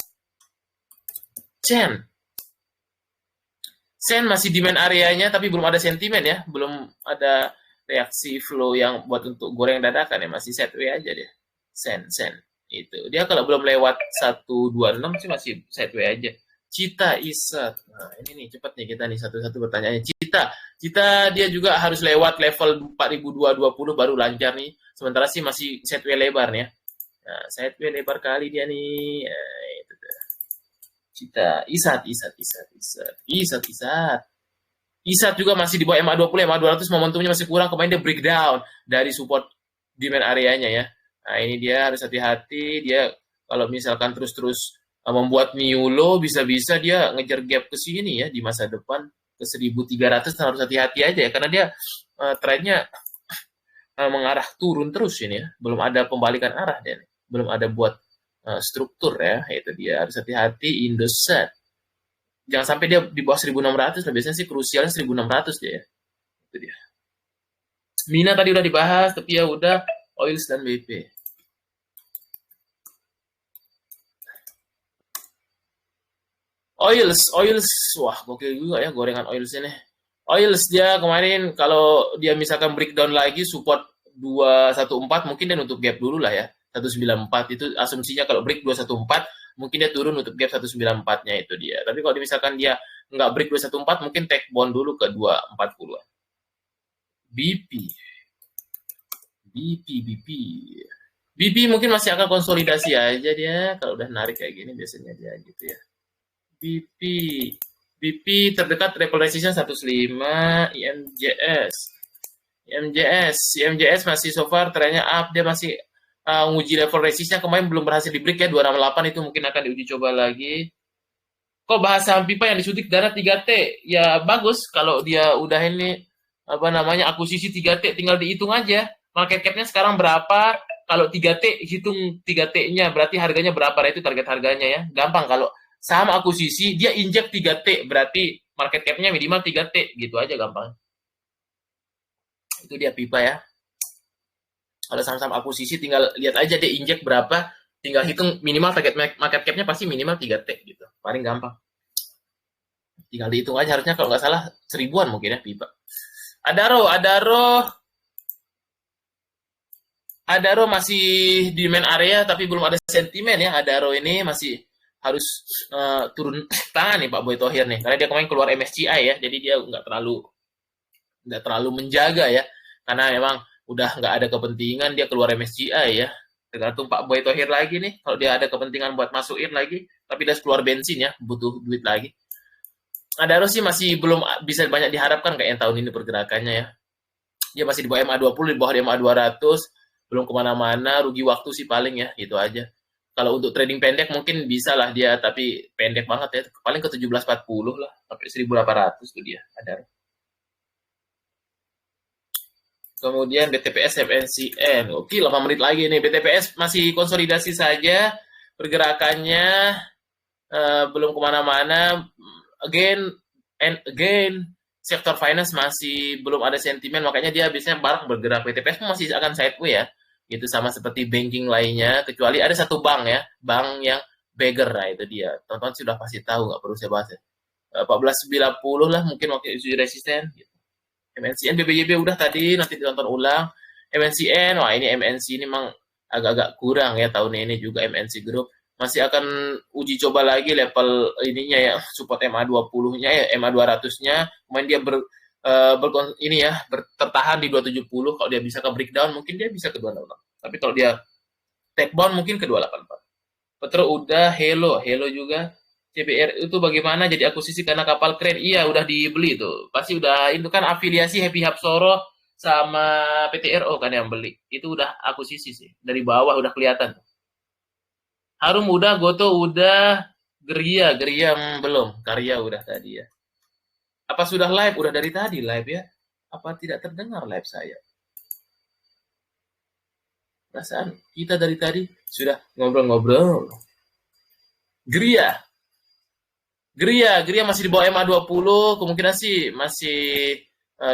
Sen masih demand areanya tapi belum ada sentimen ya, belum ada reaksi flow yang buat untuk goreng dadakan ya, masih sideways aja dia. Sen itu. Dia kalau belum lewat 126 sih masih sideways aja. Cita Isat. Nah, ini nih cepat nih kita nih satu-satu pertanyaannya. Cita dia juga harus lewat level 4220 baru lancar nih. Sementara sih masih sideways lebar nih ya. Nah, sideways lebar kali dia nih. Nah, itu tuh. Cita, Isat juga masih di bawah MA20, MA200 momentumnya masih kurang, kemarin dia breakdown dari support demand areanya ya. Nah ini dia harus hati-hati, dia kalau misalkan terus-terus membuat new low, bisa-bisa dia ngejar gap ke sini ya, di masa depan ke 1300 harus hati-hati aja ya, karena dia trennya mengarah turun terus ini ya, belum ada pembalikan arah dia, belum ada buat struktur ya, itu dia harus hati-hati. Indosat jangan sampai dia di bawah 1600 lah, biasanya sih krusialnya 1600 dia ya. Itu dia. Mina tadi udah dibahas, tapi ya udah Oils dan BP. Oils, wah gokil juga ya gorengan Oils ini. Oils dia kemarin kalau dia misalkan breakdown lagi support 214 mungkin dia nutup gap dulu lah ya. 194 itu asumsinya kalau break 214 mungkin dia turun untuk gap 194-nya itu dia. Tapi kalau misalkan dia nggak break 214 mungkin take bond dulu ke 240-an. BP mungkin masih akan konsolidasi aja dia kalau udah narik kayak gini biasanya dia gitu ya. BP terdekat level resistance 105. IMJS masih so far trennya up, dia masih nguji level resistnya kemarin belum berhasil di break ya, 268 itu mungkin akan diuji coba lagi. Kok bahas saham pipa yang disuntik dana 3T? Ya bagus kalau dia udah ini apa namanya akuisisi 3T tinggal dihitung aja. market cap-nya sekarang berapa, kalau 3T, hitung 3T-nya, berarti harganya berapa, nah itu target harganya ya. Gampang, kalau saham akuisisi, dia injek 3T, berarti market cap-nya minimal 3T, gitu aja gampang. Itu dia pipa ya. Kalau saham-saham akuisisi tinggal lihat aja dia injek berapa, tinggal hitung minimal target market cap-nya pasti minimal 3T gitu. Paling gampang. Tinggal dihitung aja, harusnya kalau nggak salah 1000-an mungkin ya pipa. Adaro masih di main area tapi belum ada sentimen ya. Adaro ini masih harus turun tangan nih Pak Boy Thohir nih, karena dia kemarin keluar MSCI ya, jadi dia nggak terlalu menjaga ya, karena memang udah nggak ada kepentingan dia keluar MSCI ya. Tergantung Pak Boy Thohir lagi nih, kalau dia ada kepentingan buat masukin lagi, tapi dia keluar bensin ya, butuh duit lagi. Adaro sih masih belum bisa banyak diharapkan kayak yang tahun ini pergerakannya ya. Dia masih di bawah MA20, di bawah MA200, belum kemana-mana, rugi waktu sih paling ya, gitu aja. Kalau untuk trading pendek mungkin bisa lah dia, tapi pendek banget ya, paling ke 1740 lah, sampai 1800 tuh dia, ada. Kemudian BTPS FNCN, oke 8 menit lagi nih, BTPS masih konsolidasi saja, pergerakannya belum kemana-mana, again and again, sektor finance masih belum ada sentimen, makanya dia biasanya bareng bergerak. BTPS pun masih akan sideway ya, gitu sama seperti banking lainnya, kecuali ada satu bank ya, bank yang beggar, nah itu dia. Teman-teman sudah pasti tahu, nggak perlu saya bahas ya. 1490 lah mungkin waktu itu resisten. Gitu. MNCN, BBYB udah tadi, nanti ditonton ulang. MNCN, wah ini MNC ini memang agak-agak kurang ya tahun ini juga MNC Group. Masih akan uji coba lagi level ininya ya, support MA20-nya ya, MA200-nya. Kemudian dia ini ya, tertahan di 270. Kalau dia bisa ke breakdown, mungkin dia bisa ke 266. Tapi kalau dia take down, mungkin ke 284. Petro udah, Hello juga. CBR itu bagaimana jadi akuisisi karena kapal keren? Iya, udah dibeli tuh. Pasti udah, itu kan afiliasi Happy Hapsoro sama PTRO kan yang beli. Itu udah akuisisi sih. Dari bawah udah kelihatan. Harum udah, Goto udah, Geria belum. Karya udah tadi ya. Apa sudah live? Udah dari tadi live ya. Apa tidak terdengar live saya? Perasaan kita dari tadi sudah ngobrol-ngobrol. Geria masih di bawah MA20, kemungkinan sih masih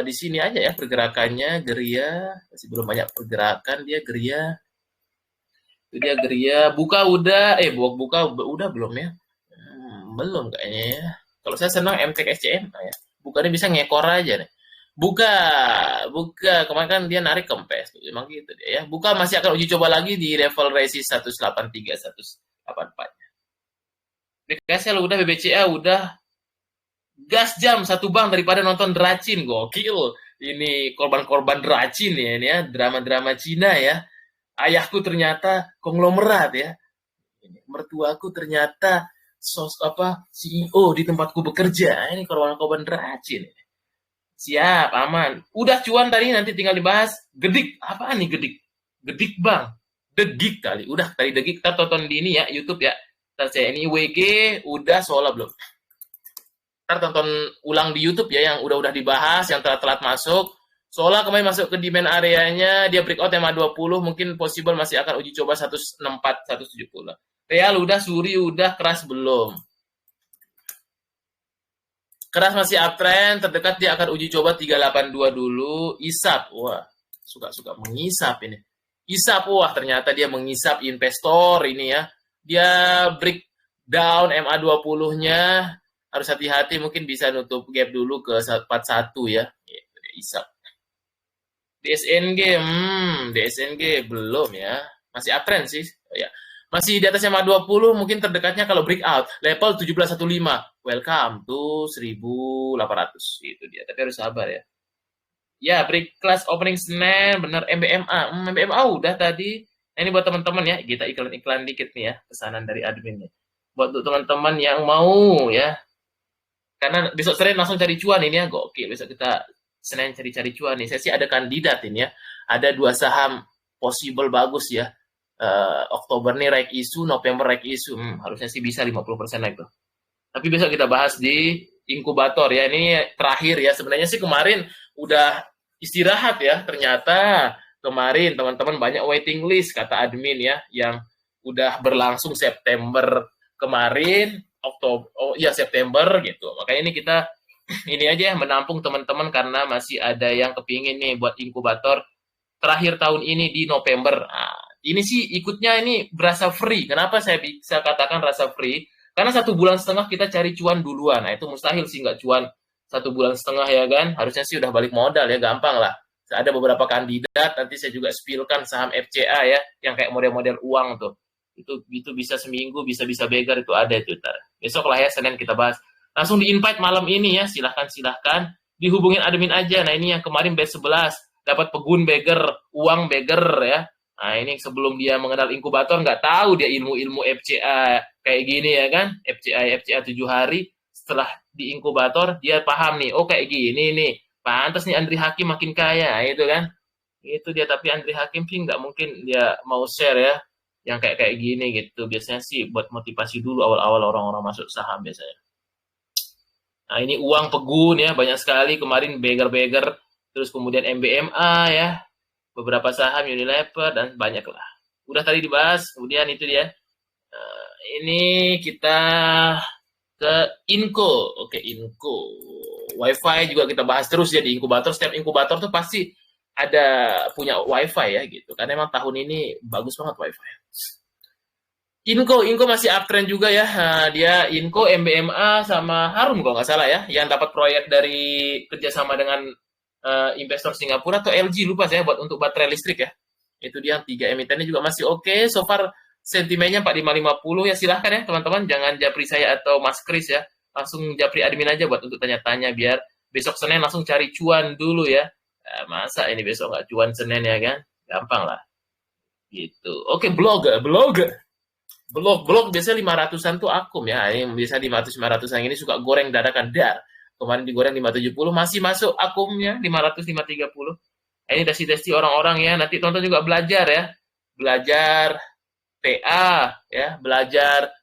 di sini aja ya pergerakannya. Geria masih belum banyak pergerakan dia. Itu dia Geria. Buka udah, buka udah belum ya? Belum kayaknya ya. Kalau saya senang MTK-SCMA ya. Bukannya bisa ngekor aja nih. Buka. Kemarin kan dia narik kempes. Emang gitu dia ya. Buka masih akan uji coba lagi di level resist 183, 184. BKSL udah, BBCA udah, gas jam satu bank daripada nonton Dracin, gokil. Ini korban-korban Dracin ya, ini ya, drama-drama Cina ya. Ayahku ternyata konglomerat ya. Mertuaku ternyata CEO di tempatku bekerja. Ini korban-korban Dracin. Siap, aman. Udah cuan tadi, nanti tinggal dibahas. Gedik, apaan nih gedik? Gedik bang. Degik kali. Udah tadi degik, kita tonton di ini ya, YouTube ya. Saya ini WG udah Sola belum? Ntar tonton ulang di YouTube ya yang udah dibahas, yang telat-telat masuk. Sola kemarin masuk ke demand areanya, dia breakout MA20, mungkin possible masih akan uji coba 164, 170. Real udah, Suri udah, keras belum. Keras masih uptrend, terdekat dia akan uji coba 382 dulu. ISAP, wah suka-suka mengisap ini. ISAP, wah ternyata dia mengisap investor ini ya. Dia breakdown MA20-nya, harus hati-hati, mungkin bisa nutup gap dulu ke 41 ya. ISAP. DSNG belum ya. Masih uptrend sih. Ya. Masih di atas MA20, mungkin terdekatnya kalau breakout level 1715. Welcome to 1800. Itu dia. Tapi harus sabar ya. Ya, break class opening Senin, bener MBMA. MBMA udah tadi. Nah, ini buat teman-teman ya, kita iklan-iklan dikit nih ya, pesanan dari admin nih. Buat teman-teman yang mau ya, karena besok Senin langsung cari cuan ini ya, gokil. Besok kita Senin cari cuan nih. Saya sih ada kandidat ini ya, ada 2 saham possible bagus ya. Oktober nih right issue, November right issue, harusnya sih bisa 50% naik tuh. Tapi besok kita bahas di inkubator ya, ini terakhir ya. Sebenarnya sih kemarin udah istirahat ya, ternyata kemarin teman-teman banyak waiting list kata admin ya, yang udah berlangsung September kemarin, Oktober, oh iya September gitu. Makanya ini kita ini aja menampung teman-teman karena masih ada yang kepingin nih buat inkubator terakhir tahun ini di November. Nah, ini sih ikutnya ini berasa free. Kenapa saya bisa katakan rasa free? Karena 1,5 bulan kita cari cuan duluan. Nah, itu mustahil sih nggak cuan 1,5 bulan ya kan. Harusnya sih udah balik modal ya, gampang lah. Ada beberapa kandidat, nanti saya juga spillkan saham FCA ya, yang kayak model-model uang tuh. Itu bisa seminggu, bisa begar, itu ada itu. Besok lah ya, Senin kita bahas. Langsung di-invite malam ini ya, silahkan. Dihubungin admin aja. Nah, ini yang kemarin batch 11 dapat pegun beggar, uang beggar ya. Nah, ini sebelum dia mengenal inkubator, nggak tahu dia ilmu-ilmu FCA kayak gini ya kan. FCA 7 hari, setelah di inkubator, dia paham nih, oh kayak gini nih. Pantas nih Andri Hakim makin kaya, itu kan. Itu dia, tapi Andri Hakim sih nggak mungkin dia mau share ya, yang kayak gini gitu. Biasanya sih buat motivasi dulu awal-awal orang-orang masuk saham biasanya. Nah, ini uang pegun ya, banyak sekali. Kemarin beggar-beggar, terus kemudian MBMA ya, beberapa saham Unilever, dan banyak lah. Udah tadi dibahas, kemudian itu dia. Ini kita ke Inco. Oke, Inco. Wi-Fi juga kita bahas terus ya di inkubator. Setiap inkubator tuh pasti ada punya Wi-Fi ya gitu. Karena emang tahun ini bagus banget Wi-Fi. Inco masih uptrend juga ya. Nah, dia Inco, MBMA, sama Harum kalau nggak salah ya, yang dapat proyek dari kerjasama dengan investor Singapura atau LG, lupa saya, buat untuk baterai listrik ya. Itu dia, 3 emitennya juga masih oke. So far sentimennya 4550 ya, silahkan ya teman-teman, jangan japri saya atau Mas Kris ya. Langsung japri admin aja buat untuk tanya-tanya, biar besok Senin langsung cari cuan dulu ya. Masa ini besok nggak cuan Senin ya kan? Gampang lah. Gitu. Oke, blog biasanya 500-an tuh akum ya. Ini bisa 500-500-an ini suka goreng dadakan dar. Kemarin digoreng 570, masih masuk akumnya 500 530. Ini testi orang-orang ya. Nanti tonton juga belajar ya. Belajar TA ya, belajar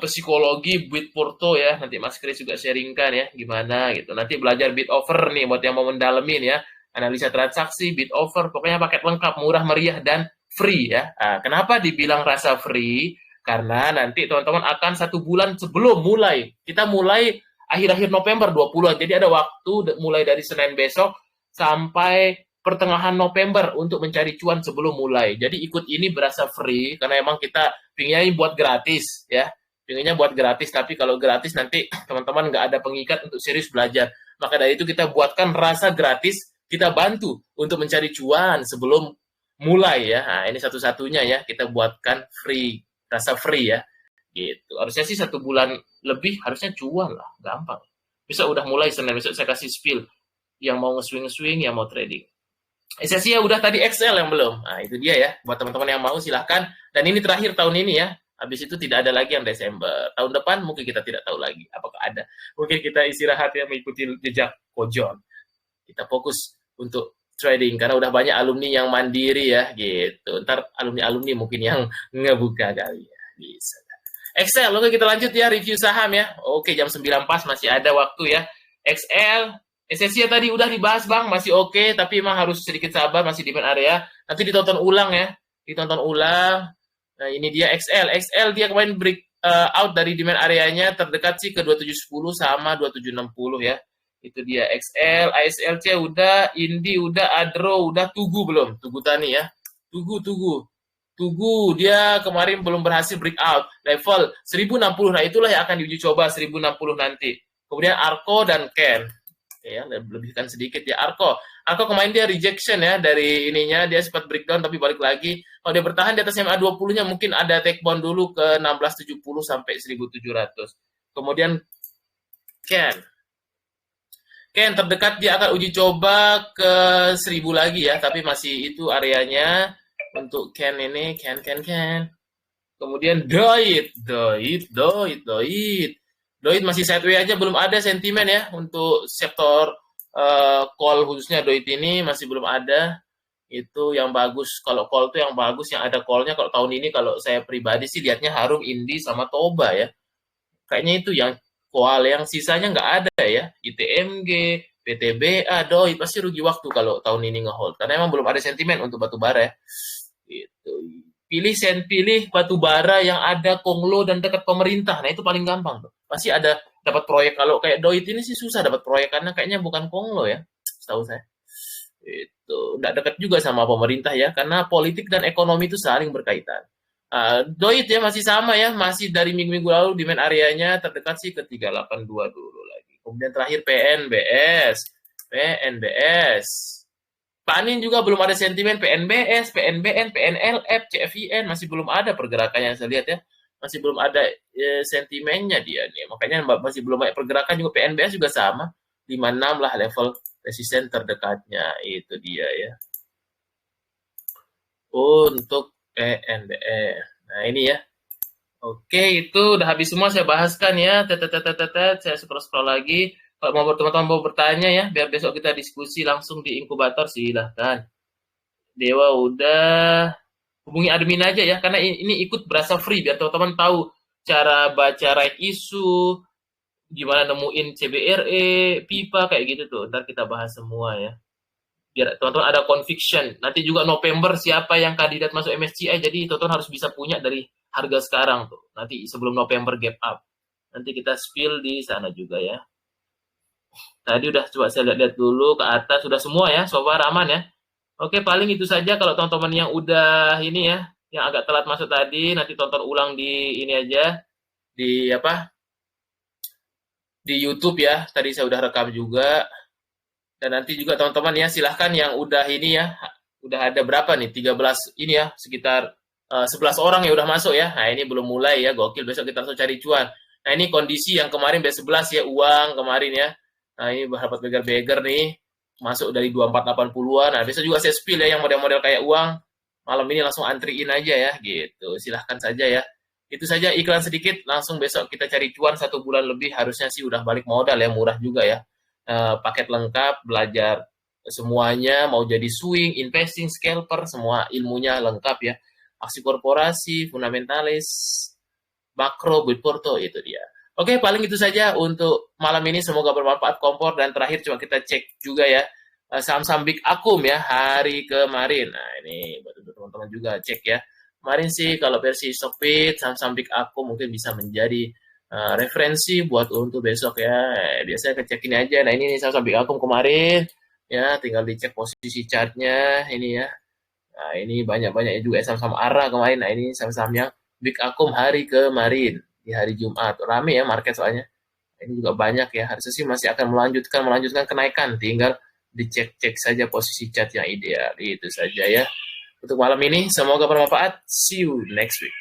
psikologi Bitporto ya. Nanti Mas Kris juga sharingkan ya gimana gitu. Nanti belajar Bitover nih buat yang mau mendalemin ya. Analisa transaksi, Bitover, pokoknya paket lengkap, murah meriah dan free ya. Nah, kenapa dibilang rasa free? Karena nanti teman-teman akan 1 bulan sebelum mulai. Kita mulai akhir-akhir November 20-an. Jadi ada waktu mulai dari Senin besok sampai pertengahan November untuk mencari cuan sebelum mulai. Jadi ikut ini berasa free karena emang kita pinginnya buat gratis ya. Pinginnya buat gratis, tapi kalau gratis nanti teman-teman nggak ada pengikat untuk serius belajar. Maka dari itu kita buatkan rasa gratis, kita bantu untuk mencari cuan sebelum mulai ya. Nah, ini satu-satunya ya, kita buatkan free, rasa free ya. Gitu. Harusnya sih 1 bulan lebih harusnya cuan lah, gampang. Bisa udah mulai Senin besok saya kasih spill. Yang mau nge-swing, yang mau trading. Sesi ya udah tadi Excel yang belum. Nah, itu dia ya. Buat teman-teman yang mau silahkan. Dan ini terakhir tahun ini ya. Habis itu tidak ada lagi yang Desember. Tahun depan mungkin kita tidak tahu lagi apakah ada. Mungkin kita istirahat ya, mengikuti jejak Kojon. Kita fokus untuk trading karena udah banyak alumni yang mandiri ya gitu. Ntar alumni mungkin yang ngebuka kali ya. Bisa. Excel, oke kita lanjut ya review saham ya. Oke, jam 9 pas masih ada waktu ya. XL, SSI tadi udah dibahas Bang, masih oke, tapi emang harus sedikit sabar, masih di demand area. Nanti ditonton ulang ya. Ditonton ulang. Nah, ini dia XL dia kemarin break out dari demand areanya, terdekat sih ke 2710 sama 2760 ya. Itu dia XL, ASLC udah, Indi udah, Adro udah, Tugu belum? Tugu Tani ya. Tugu dia kemarin belum berhasil breakout level 1060. Nah, itulah yang akan diuji coba 1060 nanti. Kemudian Arko dan Ken. Ya, lebihkan sedikit ya Arko kemarin dia rejection ya dari ininya, dia sempat breakdown tapi balik lagi. Kalau dia bertahan di atas MA20-nya mungkin ada take down dulu ke 1670 sampai 1700. Kemudian Ken terdekat dia akan uji coba ke 1000 lagi ya, tapi masih itu areanya untuk Ken ini. Ken. Kemudian Doit masih sideways aja, belum ada sentimen ya untuk sektor call khususnya Doit ini masih belum ada. Itu yang bagus, kalau call itu yang bagus yang ada callnya. Kalau tahun ini kalau saya pribadi sih lihatnya Harum, Indi sama Toba ya. Kayaknya itu yang call, yang sisanya nggak ada ya. ITMG, PTBA, doi pasti rugi waktu kalau tahun ini ngehold karena emang belum ada sentimen untuk batu bara ya. Gitu. Pilih batu bara yang ada konglo dan dekat pemerintah. Nah, itu paling gampang tuh. Pasti ada dapat proyek. Kalau kayak Doit ini sih susah dapat proyek karena kayaknya bukan konglo ya, setahu saya. Itu nggak dekat juga sama pemerintah ya, karena politik dan ekonomi itu saling berkaitan. Doit ya masih sama ya, masih dari minggu-minggu lalu demand areanya terdekat sih ke 382 dulu lagi. Kemudian terakhir PNBS. Panin juga belum ada sentimen PNBS, PNBN, PNLF, CFIN masih belum ada pergerakannya yang saya lihat ya. Masih belum ada sentimennya dia nih. Makanya masih belum banyak pergerakan juga PNBS juga sama. 56 lah level resisten terdekatnya. Itu dia ya. Untuk PNBS. Nah, ini ya. Oke, itu udah habis semua saya bahaskan ya. Saya scroll lagi. Kalau mau teman-teman mau bertanya ya, biar besok kita diskusi langsung di inkubator silahkan. Dewa udah, hubungi admin aja ya, karena ini ikut berasa free biar teman-teman tahu cara baca right issue, gimana nemuin CBRE, pipa kayak gitu tuh. Ntar kita bahas semua ya. Biar teman-teman ada conviction. Nanti juga November siapa yang kandidat masuk MSCI, jadi teman-teman harus bisa punya dari harga sekarang tuh. Nanti sebelum November gap up. Nanti kita spill di sana juga ya. Tadi udah coba saya lihat dulu ke atas, sudah semua ya, so far aman ya. Oke, paling itu saja kalau teman-teman yang udah ini ya, yang agak telat masuk tadi, nanti tonton ulang di ini aja, di apa? Di YouTube ya. Tadi saya udah rekam juga. Dan nanti juga teman-teman ya, silahkan yang udah ini ya, udah ada berapa nih? 13 ini ya, sekitar 11 orang ya udah masuk ya. Nah, ini belum mulai ya, gokil. Besok kita langsung cari cuan. Nah, ini kondisi yang kemarin B11 ya, uang kemarin ya. Nah, ini berapa beger-beger nih. Masuk dari 2480-an. Nah, besok juga saya spill ya yang model-model kayak uang. Malam ini langsung antriin aja ya, gitu. Silahkan saja ya. Itu saja iklan sedikit, langsung besok kita cari cuan 1 bulan lebih. Harusnya sih udah balik modal ya, murah juga ya. Paket lengkap, belajar semuanya, mau jadi swing, investing, scalper, semua ilmunya lengkap ya. Aksi korporasi, fundamentalis, makro, build porto, itu dia. Oke, paling itu saja untuk malam ini. Semoga bermanfaat kompor. Dan terakhir coba kita cek juga ya saham-saham Big Akum ya hari kemarin. Nah, ini buat teman-teman juga cek ya. Kemarin sih kalau versi Stockbit, saham-saham Big Akum mungkin bisa menjadi referensi buat untuk besok ya. Biasanya kecekin aja. Nah, ini nih saham-saham Big Akum kemarin. Ya, tinggal dicek posisi chartnya ini ya. Nah, ini banyak-banyak juga saham-saham ARA kemarin. Nah, ini saham-saham yang Big Akum hari kemarin. Di hari Jumat. Rame ya market soalnya. Ini juga banyak ya. Harusnya sih masih akan melanjutkan kenaikan. Tinggal dicek-cek saja posisi chart yang ideal. Itu saja ya. Untuk malam ini, semoga bermanfaat. See you next week.